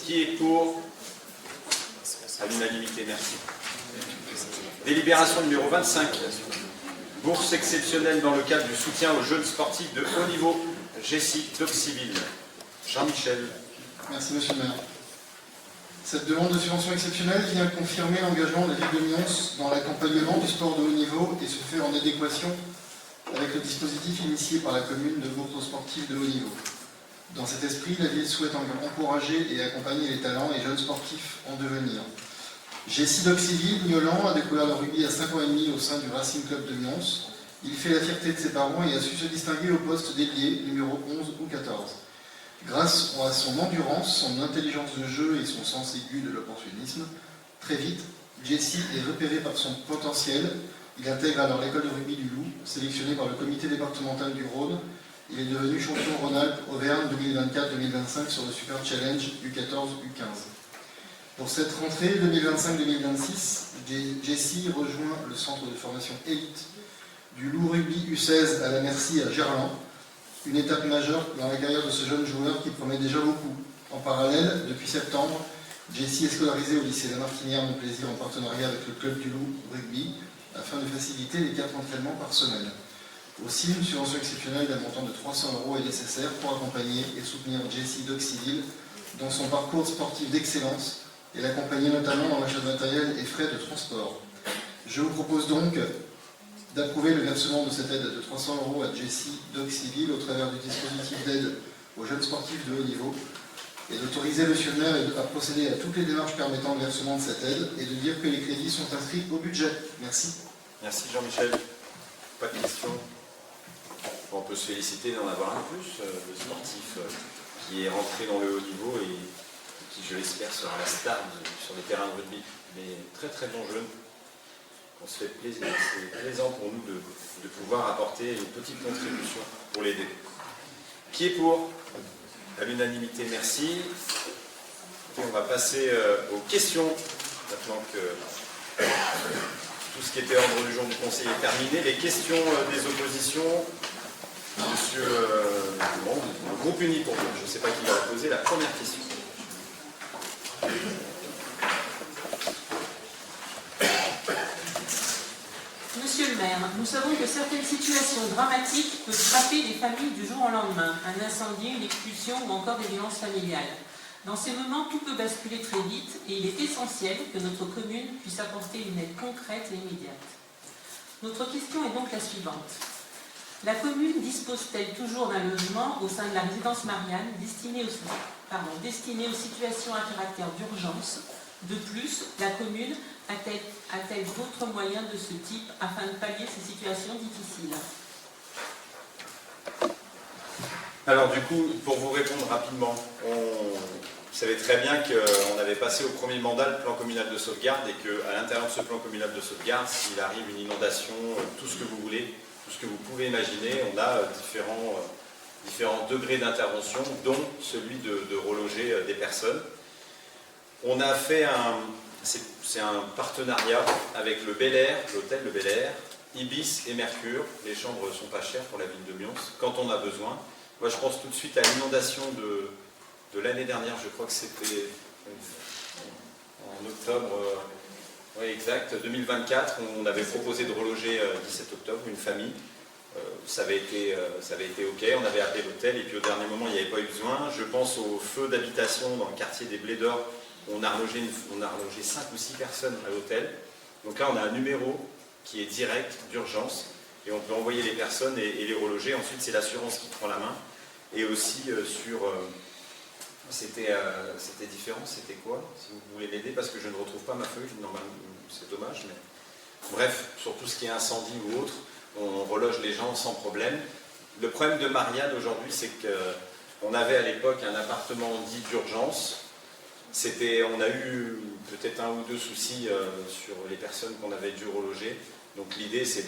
Qui est pour? À l'unanimité, merci. Délibération numéro 25. Bourse exceptionnelle dans le cadre du soutien aux jeunes sportifs de haut niveau. Jessie Doxiville. Jean-Michel. Merci Monsieur le maire. Cette demande de subvention exceptionnelle vient confirmer l'engagement de la ville de Lyons dans l'accompagnement du sport de haut niveau et se fait en adéquation avec le dispositif initié par la commune de groupes sportifs de haut niveau. Dans cet esprit, la ville souhaite encourager et accompagner les talents et jeunes sportifs en devenir. Jessie Doxiville, Miolan, a découvert le rugby à 5 ans et demi au sein du Racing Club de Lyons. Il fait la fierté de ses parents et a su se distinguer au poste d'ailier, numéro 11 ou 14. Grâce à son endurance, son intelligence de jeu et son sens aigu de l'opportunisme, très vite, Jessie est repéré par son potentiel. Il intègre alors l'école de rugby du Loup, sélectionné par le comité départemental du Rhône. Il est devenu champion Rhône-Alpes Auvergne 2024-2025 sur le Super Challenge U14-U15. Pour cette rentrée 2025-2026, Jessie rejoint le centre de formation élite du Loup Rugby U16 à la Merci à Gerland. Une étape majeure dans la carrière de ce jeune joueur qui promet déjà beaucoup. En parallèle, depuis septembre, Jessie est scolarisée au lycée La Martinière Montplaisir en partenariat avec le club du Loup Rugby afin de faciliter les 4 entraînements par semaine. Aussi, une subvention exceptionnelle d'un montant de 300 € est nécessaire pour accompagner et soutenir Jessie Doxiville dans son parcours sportif d'excellence et l'accompagner notamment dans l'achat de matériel et frais de transport. Je vous propose donc d'approuver le versement de cette aide de 300 € à Jessie Doxiville au travers du dispositif d'aide aux jeunes sportifs de haut niveau et d'autoriser Monsieur le maire à procéder à toutes les démarches permettant le versement de cette aide et de dire que les crédits sont inscrits au budget. Merci. Merci Jean-Michel. Pas de questions. On peut se féliciter d'en avoir un plus, le sportif qui est rentré dans le haut niveau et qui, je l'espère, sera la star sur les terrains de rugby. Mais très très bon jeune. On se fait plaisir, c'est plaisant pour nous de pouvoir apporter une petite contribution pour l'aider. Qui est pour? À l'unanimité, merci. Et on va passer aux questions, maintenant que tout ce qui était ordre du jour du Conseil est terminé. Les questions des oppositions, monsieur le groupe uni pour vous. Je ne sais pas qui va la poser. La première question. maire, nous savons que certaines situations dramatiques peuvent frapper les familles du jour au lendemain, un incendie, une expulsion ou encore des violences familiales. Dans ces moments, tout peut basculer très vite et il est essentiel que notre commune puisse apporter une aide concrète et immédiate. Notre question est donc la suivante. La commune dispose-t-elle toujours d'un logement au sein de la résidence Marianne destiné aux situations à caractère d'urgence? De plus, la commune a-t-elle d'autres moyens de ce type afin de pallier ces situations difficiles? Alors du coup, pour vous répondre rapidement, vous savez très bien qu'on avait passé au premier mandat le plan communal de sauvegarde et qu'à l'intérieur de ce plan communal de sauvegarde, s'il arrive une inondation, tout ce que vous voulez, tout ce que vous pouvez imaginer, on a différents degrés d'intervention, dont celui de reloger des personnes. On a fait c'est un partenariat avec le Bel Air, l'hôtel Le Bel Air, Ibis et Mercure. Les chambres ne sont pas chères pour la ville de Mions, quand on a besoin. Moi, je pense tout de suite à l'inondation de l'année dernière, je crois que c'était en octobre, oui, exact, 2024, où on avait proposé de reloger 17 octobre une famille. Ça avait été OK, on avait appelé l'hôtel, et puis au dernier moment, il n'y avait pas eu besoin. Je pense au feu d'habitation dans le quartier des Blés d'Or, où on a relogé 5 ou 6 personnes à l'hôtel. Donc là, on a un numéro qui est direct, d'urgence, et on peut envoyer les personnes et les reloger. Ensuite, c'est l'assurance qui prend la main. Et aussi c'était différent, c'était quoi? Si vous voulez m'aider, parce que je ne retrouve pas ma feuille, normalement, c'est dommage, mais... Bref, sur tout ce qui est incendie ou autre, on reloge les gens sans problème. Le problème de Marianne aujourd'hui, c'est qu'on avait à l'époque un appartement dit d'urgence. On a eu peut-être 1 ou 2 soucis sur les personnes qu'on avait dû reloger. Donc l'idée, c'est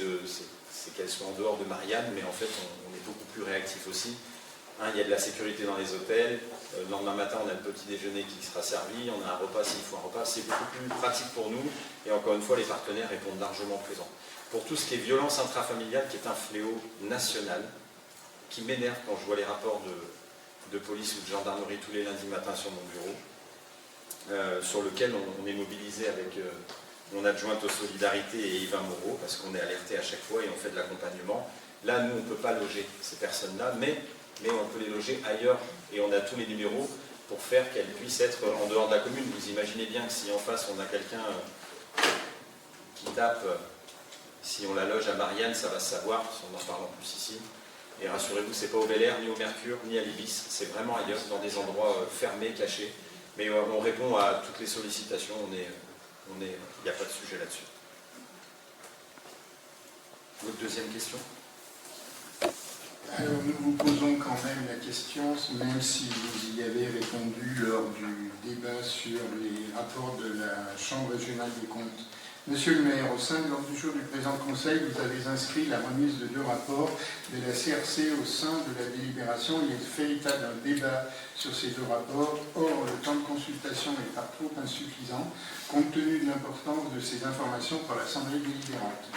qu'elles soient en dehors de Marianne, mais en fait, on est beaucoup plus réactif aussi. Il y a de la sécurité dans les hôtels. Le lendemain matin, on a le petit déjeuner qui sera servi. On a un repas s'il faut un repas. C'est beaucoup plus pratique pour nous. Et encore une fois, les partenaires répondent largement présents. Pour tout ce qui est violence intrafamiliale, qui est un fléau national, qui m'énerve quand je vois les rapports de police ou de gendarmerie tous les lundis matins sur mon bureau, sur lequel on est mobilisé avec mon adjointe aux solidarités et Yvan Moreau, parce qu'on est alerté à chaque fois et on fait de l'accompagnement. Là, nous, on ne peut pas loger ces personnes-là, mais on peut les loger ailleurs, et on a tous les numéros pour faire qu'elles puissent être en dehors de la commune. Vous imaginez bien que si en face on a quelqu'un qui tape, si on la loge à Marianne, ça va se savoir, si on en parle en plus ici. Et rassurez-vous, c'est pas au Bel Air, ni au Mercure, ni à l'Ibis, c'est vraiment ailleurs, dans des endroits fermés, cachés. Mais on répond à toutes les sollicitations, il n'y a pas de sujet là-dessus. Votre deuxième question? Alors nous vous posons quand même la question, même si vous y avez répondu lors du débat sur les rapports de la Chambre régionale des comptes. Monsieur le maire, au sein de l'ordre du jour du présent conseil, vous avez inscrit la remise de 2 rapports de la CRC au sein de la délibération. Il est fait état d'un débat sur ces 2 rapports. Or, le temps de consultation est par trop insuffisant, compte tenu de l'importance de ces informations pour l'Assemblée délibérante.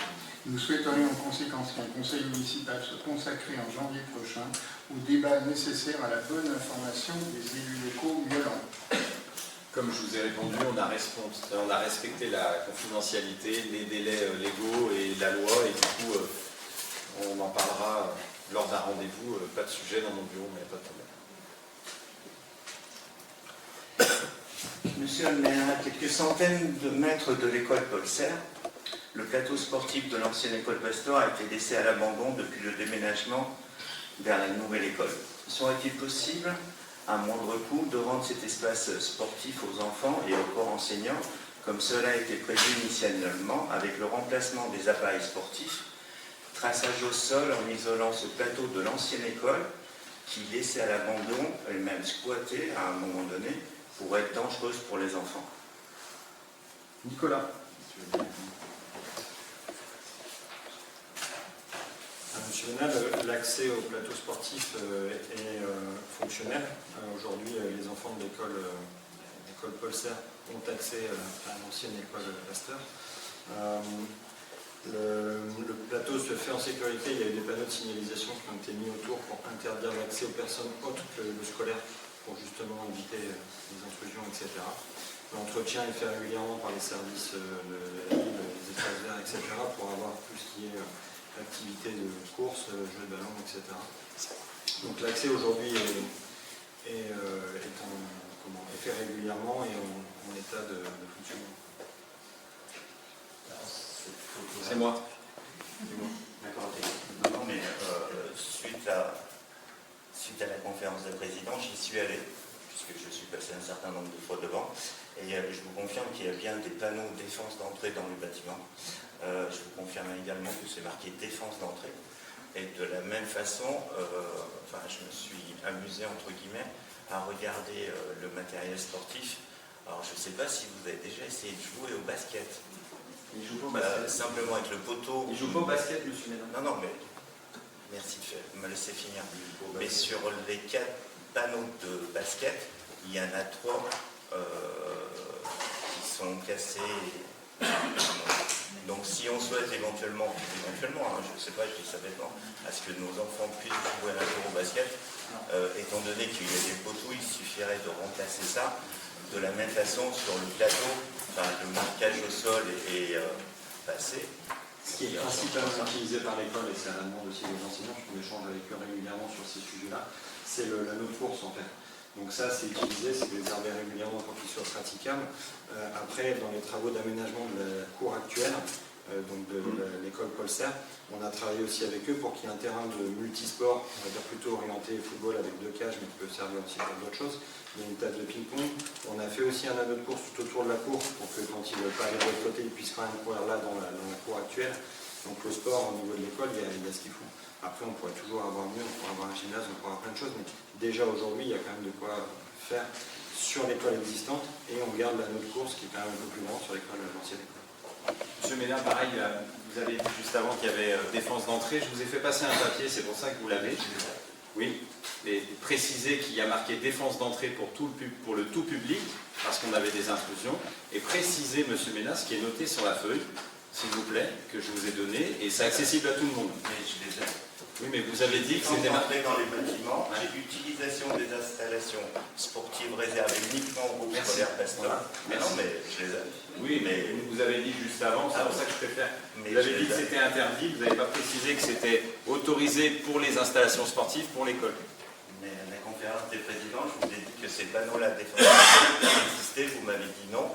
Nous souhaiterions en conséquence qu'un conseil municipal soit consacré en janvier prochain au débat nécessaire à la bonne information des élus locaux violents. Comme je vous ai répondu, on a respecté la confidentialité, les délais légaux et la loi, et du coup, on en parlera lors d'un rendez-vous. Pas de sujet dans mon bureau, mais pas de problème. Monsieur le maire, à quelques centaines de mètres de l'école Paul Serre, le plateau sportif de l'ancienne école Pasteur a été laissé à l'abandon depuis le déménagement vers la nouvelle école. Serait-il possible, à moindre coût, de rendre cet espace sportif aux enfants et aux corps enseignants, comme cela a été prévu initialement, avec le remplacement des appareils sportifs, traçage au sol en isolant ce plateau de l'ancienne école, qui, laissé à l'abandon, et même squatté à un moment donné, pourrait être dangereuse pour les enfants. Nicolas. Monsieur le maire, l'accès au plateau sportif est fonctionnel. Aujourd'hui, les enfants de l'école Paul Serre ont accès à l'ancienne école Pasteur. Le plateau se fait en sécurité. Il y a eu des panneaux de signalisation qui ont été mis autour pour interdire l'accès aux personnes autres que le scolaire, pour justement éviter les intrusions, etc. L'entretien est fait régulièrement par les services de la ville, les espaces verts, etc. pour avoir tout ce qui est activité de course, jeux de ballon, etc. Donc l'accès aujourd'hui est fait régulièrement et en état de fonctionnement. C'est moi. D'accord, ok. Non, mais suite à la conférence des présidents, j'y suis allé, puisque je suis passé un certain nombre de fois devant, et je vous confirme qu'il y a bien des panneaux défense d'entrée dans le bâtiment. Je vous confirme également que c'est marqué défense d'entrée. Et de la même façon, je me suis amusé, entre guillemets, à regarder le matériel sportif. Alors, je ne sais pas si vous avez déjà essayé de jouer au basket. Il joue pas au basket. Simplement avec le poteau. Il joue pas au basket, monsieur Ménard. Non, mais merci de me laisser finir. Mais sur les 4 panneaux de basket, il y en a 3 qui sont cassés. Donc si on souhaite éventuellement, je ne sais pas, je dis ça bêtement, à ce que nos enfants puissent jouer un jour au basket, étant donné qu'il y a des poteaux, il suffirait de remplacer ça. De la même façon, sur le plateau, le marquage au sol est passé. Ce qui est principalement utilisé par l'école, et c'est à la demande aussi des enseignants, je échange avec eux régulièrement sur ces sujets-là, c'est l'anneau de course en fait. Donc ça, c'est utilisé, c'est réservé régulièrement pour qu'il soit praticable. Après, dans les travaux d'aménagement de la cour actuelle, donc de l'école Paul Serre, on a travaillé aussi avec eux pour qu'il y ait un terrain de multisport, on va dire plutôt orienté football avec 2 cages, mais qui peut servir aussi pour d'autres choses. Il y a une table de ping-pong. On a fait aussi un anneau de course tout autour de la cour pour que quand ils ne veulent pas aller de l'autre côté, ils puissent quand même courir là dans la cour actuelle. Donc le sport au niveau de l'école, il y a ce qu'il faut. Après, on pourrait toujours avoir mieux, on pourrait avoir un gymnase, on pourrait avoir plein de choses, mais déjà aujourd'hui, il y a quand même de quoi faire sur l'école existante et on garde l'anneau de course qui est quand même un peu plus grand sur l'ancienne école. Monsieur Ménard, pareil, vous avez dit juste avant qu'il y avait défense d'entrée. Je vous ai fait passer un papier, c'est pour ça que vous l'avez. Oui, et préciser qu'il y a marqué défense d'entrée pour le tout public, parce qu'on avait des intrusions. Et préciser, monsieur Ménard, ce qui est noté sur la feuille, s'il vous plaît, que je vous ai donné, et c'est accessible à tout le monde. Mais je les ai. Oui, mais vous avez dit que c'était marqué dans les bâtiments. J'ai l'utilisation des installations sportives réservées uniquement au groupe scolaire Pasteur. Voilà. Non, mais je les ai. Oui, mais vous avez dit juste avant, c'est pour ça que je préfère. Vous avez dit que c'était interdit, vous n'avez pas précisé que c'était autorisé pour les installations sportives pour l'école. Mais à la conférence des présidents, je vous ai dit que ces panneaux-là existaient, vous m'avez dit non.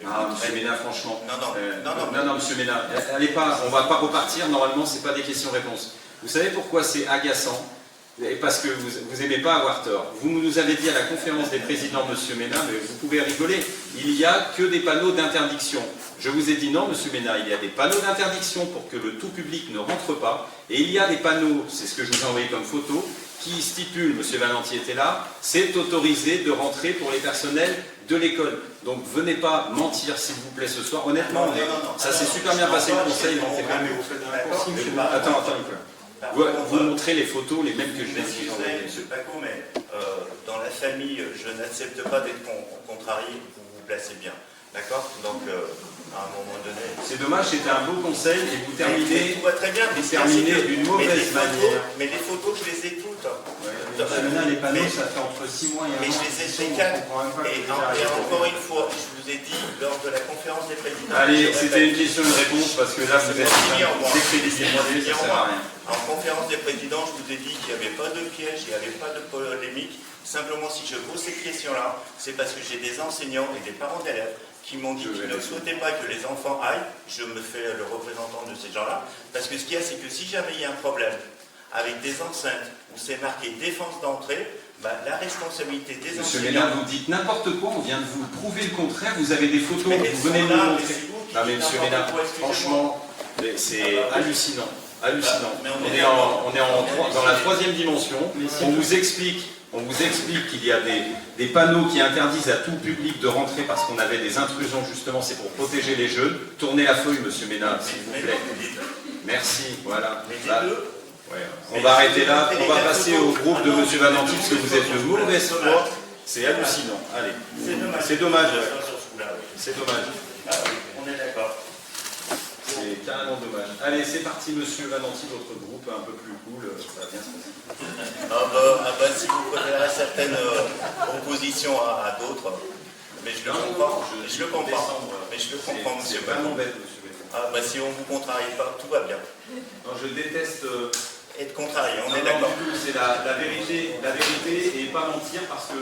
Monsieur Ménard, franchement. Non, monsieur Ménard, allez pas, on ne va pas repartir, normalement, ce n'est pas des questions-réponses. Vous savez pourquoi c'est agaçant? Parce que vous n'aimez pas avoir tort. Vous nous avez dit à la conférence des présidents, monsieur Ménard, mais vous pouvez rigoler, il n'y a que des panneaux d'interdiction. Je vous ai dit non, monsieur Ménard, il y a des panneaux d'interdiction pour que le tout public ne rentre pas, et il y a des panneaux, c'est ce que je vous ai envoyé comme photo, qui stipule, monsieur Valenti était là, c'est autorisé de rentrer pour les personnels de l'école. Donc venez pas mentir s'il vous plaît ce soir. Honnêtement, ça s'est super bien passé le conseil. Attends, Nicolas. Vous montrez les photos, les mêmes que je viens de vous envoyer. Monsieur Paco, mais dans la famille, je n'accepte pas d'être contrarié, vous vous placez bien. D'accord? Donc, à un moment donné... C'est dommage, c'était un beau conseil et vous terminez, tout va très bien, d'une mauvaise manière. Mais les photos, je les ai toutes. Les panneaux, ça fait entre 6 mois et 1 an. Mais je les ai fait 4. Et encore une fois, je vous ai dit lors de la conférence des présidents... Allez, c'était une question de réponse parce que là, vous êtes décrédibilisé, ça sert à rien. En conférence des présidents, je vous ai dit qu'il n'y avait pas de piège, il n'y avait pas de polémique. Simplement, si je pose cette question-là, c'est parce que j'ai des enseignants et des parents d'élèves qui m'ont dit qu'ils ne souhaitaient pas que les enfants aillent. Je me fais le représentant de ces gens-là. Parce que ce qu'il y a, c'est que si jamais il y a un problème avec des enceintes où c'est marqué défense d'entrée, la responsabilité des enseignants... Monsieur Ménard, vous dites n'importe quoi, on vient de vous prouver le contraire, vous avez des photos, vous venez de nous montrer. Non mais monsieur Ménard, franchement, c'est hallucinant. On est dans la 3e dimension, on vous explique qu'il y a des panneaux qui interdisent à tout public de rentrer parce qu'on avait des intrusions justement, c'est pour protéger les jeunes. Tournez la feuille, monsieur Ménard, s'il vous plaît. Merci, voilà. On va arrêter là, on va passer au groupe de monsieur Valenti parce que vous êtes de mauvaise foi. C'est hallucinant. Allez, c'est dommage. C'est dommage. On est d'accord. C'est carrément dommage. Allez, c'est parti, monsieur Valenti, votre groupe un peu plus cool, ça va bien se passer. Si vous préférez certaines oppositions à d'autres, Mais je le comprends, mais je le comprends, monsieur. C'est vraiment bête, monsieur Béton. Ah, bah, si on ne vous contrarie pas, tout va bien. Non, je déteste... Être contrarié, on est non, d'accord. du tout, c'est la vérité et pas mentir, parce que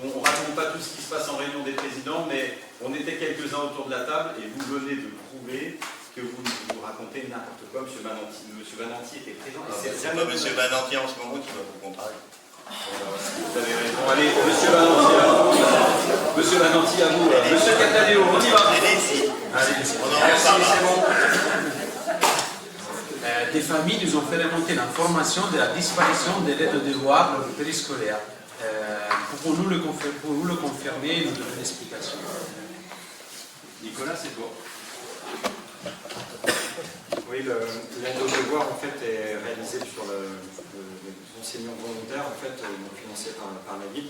on ne raconte pas tout ce qui se passe en réunion des présidents, mais on était quelques-uns autour de la table et vous venez de prouver que vous racontez n'importe quoi. Monsieur Vananti était présent. C'est pas monsieur Vananti en ce moment qui va vous contrarier. Vous avez raison. Allez, monsieur Vananti, à vous. Monsieur Vananti, à vous. Monsieur Cattaneo, on y va. Allez-y. Merci, c'est bon. Des familles nous ont fait remonter l'information de la disparition des lettres de devoir dans le périscolaire. Pouvons-nous le confirmer et nous donner l'explication? Nicolas, c'est toi. Oui, l'aide aux devoirs en fait est réalisée sur les enseignants volontaires en fait, financés par la ville.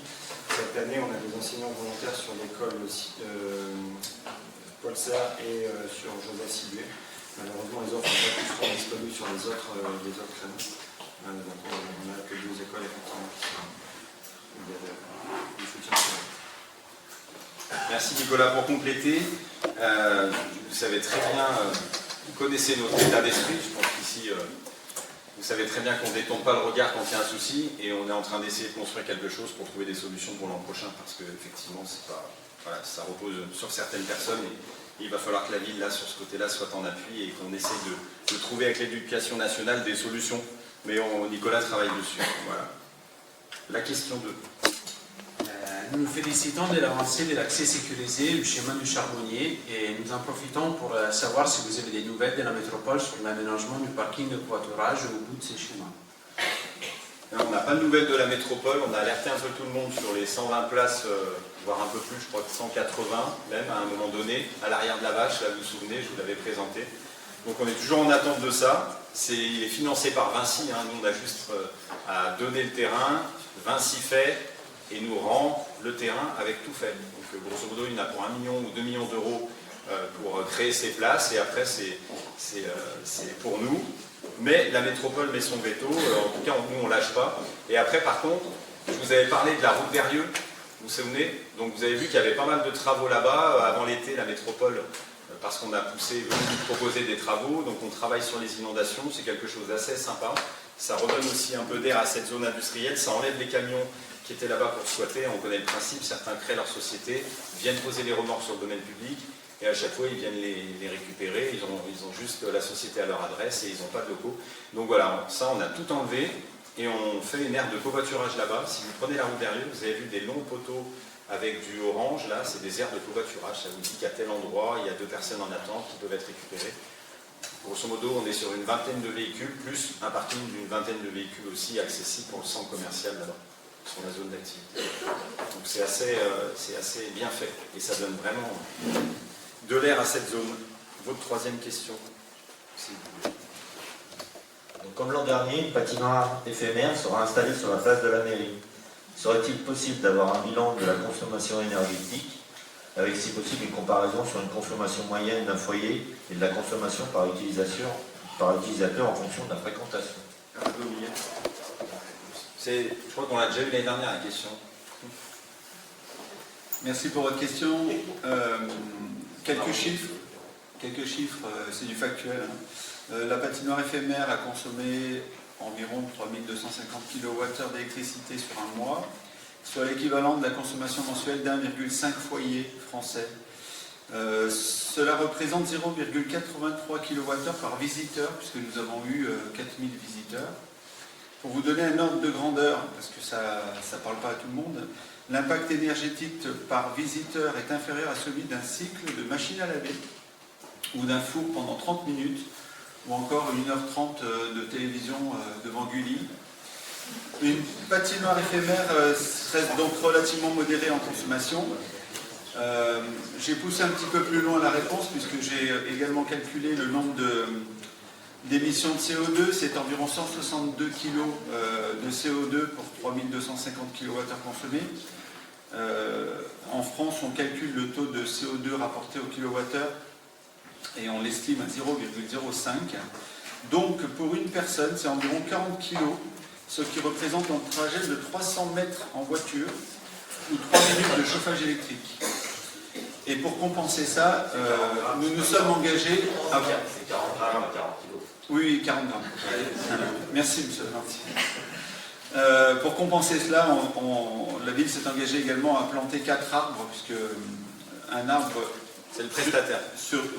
Cette année, on a des enseignants volontaires sur l'école Paul Serre et sur Joseph Sibué. Malheureusement, les offres n'ont pas tous sont disponibles sur les autres créneaux. Donc, on n'a que 2 écoles effectivement où il y a du soutien. Merci Nicolas pour compléter. Vous savez très bien, vous connaissez notre état d'esprit. Je pense qu'ici, vous savez très bien qu'on ne détourne pas le regard quand il y a un souci et on est en train d'essayer de construire quelque chose pour trouver des solutions pour l'an prochain parce que effectivement, c'est pas, voilà, ça repose sur certaines personnes. Il va falloir que la ville, là, sur ce côté-là, soit en appui et qu'on essaie de trouver avec l'éducation nationale des solutions. Mais Nicolas travaille dessus. Voilà. La question 2. Nous nous félicitons de l'avancée de l'accès sécurisé du chemin du Charbonnier et nous en profitons pour savoir si vous avez des nouvelles de la métropole sur l'aménagement du parking de covoiturage au bout de ces chemins. On n'a pas de nouvelles de la métropole, on a alerté un peu tout le monde sur les 120 places, voire un peu plus, je crois que 180 même à un moment donné, à l'arrière de la vache, là vous vous souvenez, je vous l'avais présenté. Donc on est toujours en attente de ça, il est financé par Vinci, hein. Nous on a juste à donner le terrain, Vinci fait et nous rend le terrain avec tout fait. Donc grosso modo il y en a pour 1 million ou 2 millions d'euros pour créer ces places et après c'est pour nous. Mais la métropole met son veto, en tout cas nous on ne lâche pas. Et après par contre, je vous avais parlé de la route d'Erieux, vous vous souvenez? Donc vous avez vu qu'il y avait pas mal de travaux là-bas, avant l'été la métropole, parce qu'on a poussé, proposé des travaux, donc on travaille sur les inondations, c'est quelque chose d'assez sympa. Ça redonne aussi un peu d'air à cette zone industrielle, ça enlève les camions qui étaient là-bas pour squatter, on connaît le principe, certains créent leur société, viennent poser les remorques sur le domaine public, et à chaque fois ils viennent les récupérer, ils ont juste la société à leur adresse et ils n'ont pas de locaux. Donc voilà, ça on a tout enlevé et on fait une aire de covoiturage là-bas. Si vous prenez la route d'Erieux, vous avez vu des longs poteaux avec du orange, là c'est des aires de covoiturage, ça vous dit qu'à tel endroit il y a 2 personnes en attente qui peuvent être récupérées. Grosso modo on est sur une vingtaine de véhicules, plus un parking d'une vingtaine de véhicules aussi accessible pour le centre commercial là-bas, sur la zone d'activité. Donc c'est assez bien fait et ça donne vraiment de l'air à cette zone. Votre 3e question, si vous voulez. Donc, comme l'an dernier, une patinoire éphémère sera installée sur la place de la mairie. Serait-il possible d'avoir un bilan de la consommation énergétique, avec si possible une comparaison sur une consommation moyenne d'un foyer et de la consommation par utilisateur en fonction de la fréquentation? Je crois qu'on l'a déjà eu l'année dernière la question. Merci pour votre question. Quelques chiffres, c'est du factuel. La patinoire éphémère a consommé environ 3250 kWh d'électricité sur un mois, soit l'équivalent de la consommation mensuelle d'1,5 foyer français. Cela représente 0,83 kWh par visiteur, puisque nous avons eu 4000 visiteurs. Pour vous donner un ordre de grandeur, parce que ça ne parle pas à tout le monde, l'impact énergétique par visiteur est inférieur à celui d'un cycle de machine à laver ou d'un four pendant 30 minutes ou encore 1h30 de télévision devant Gulli. Une patinoire éphémère reste donc relativement modérée en consommation. J'ai poussé un petit peu plus loin la réponse puisque j'ai également calculé le nombre d'émissions de CO2, c'est environ 162 kg de CO2 pour 3250 kWh consommés. En France, on calcule le taux de CO2 rapporté au kilowattheure et on l'estime à 0,05. Donc, pour une personne, c'est environ 40 kg, ce qui représente un trajet de 300 mètres en voiture ou 3 minutes de chauffage électrique. Et pour compenser ça, nous nous sommes engagés à... C'est 40 grammes à 40 kilos. Oui, 40 grammes. Merci, monsieur le Marty. Pour compenser cela, la ville s'est engagée également à planter 4 arbres, puisque un arbre... C'est le prestataire.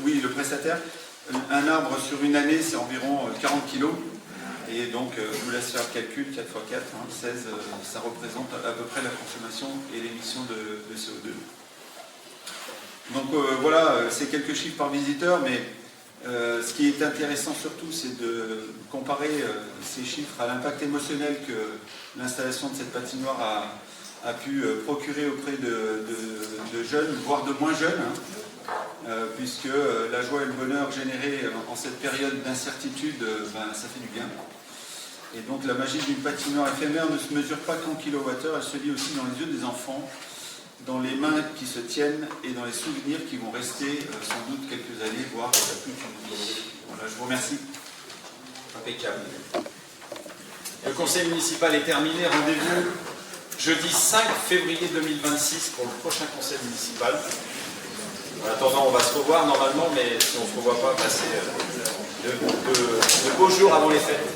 Oui, le prestataire. Un arbre sur une année, c'est environ 40 kilos. Et donc, je vous laisse faire le calcul, 4 x 4, 16, ça représente à peu près la consommation et l'émission de CO2. Donc voilà, c'est quelques chiffres par visiteur, mais ce qui est intéressant surtout, c'est de comparer ces chiffres à l'impact émotionnel que l'installation de cette patinoire a pu procurer auprès de jeunes, voire de moins jeunes, puisque la joie et le bonheur générés en cette période d'incertitude, ça fait du bien. Et donc la magie d'une patinoire éphémère ne se mesure pas qu'en kilowattheure, elle se lit aussi dans les yeux des enfants, dans les mains qui se tiennent et dans les souvenirs qui vont rester sans doute quelques années, voire toute une vie. Voilà, je vous remercie. Impeccable. Le conseil municipal est terminé. Rendez-vous jeudi 5 février 2026 pour le prochain conseil municipal. En attendant, on va se revoir normalement, mais si on ne se revoit pas, c'est de beaux jours avant les fêtes.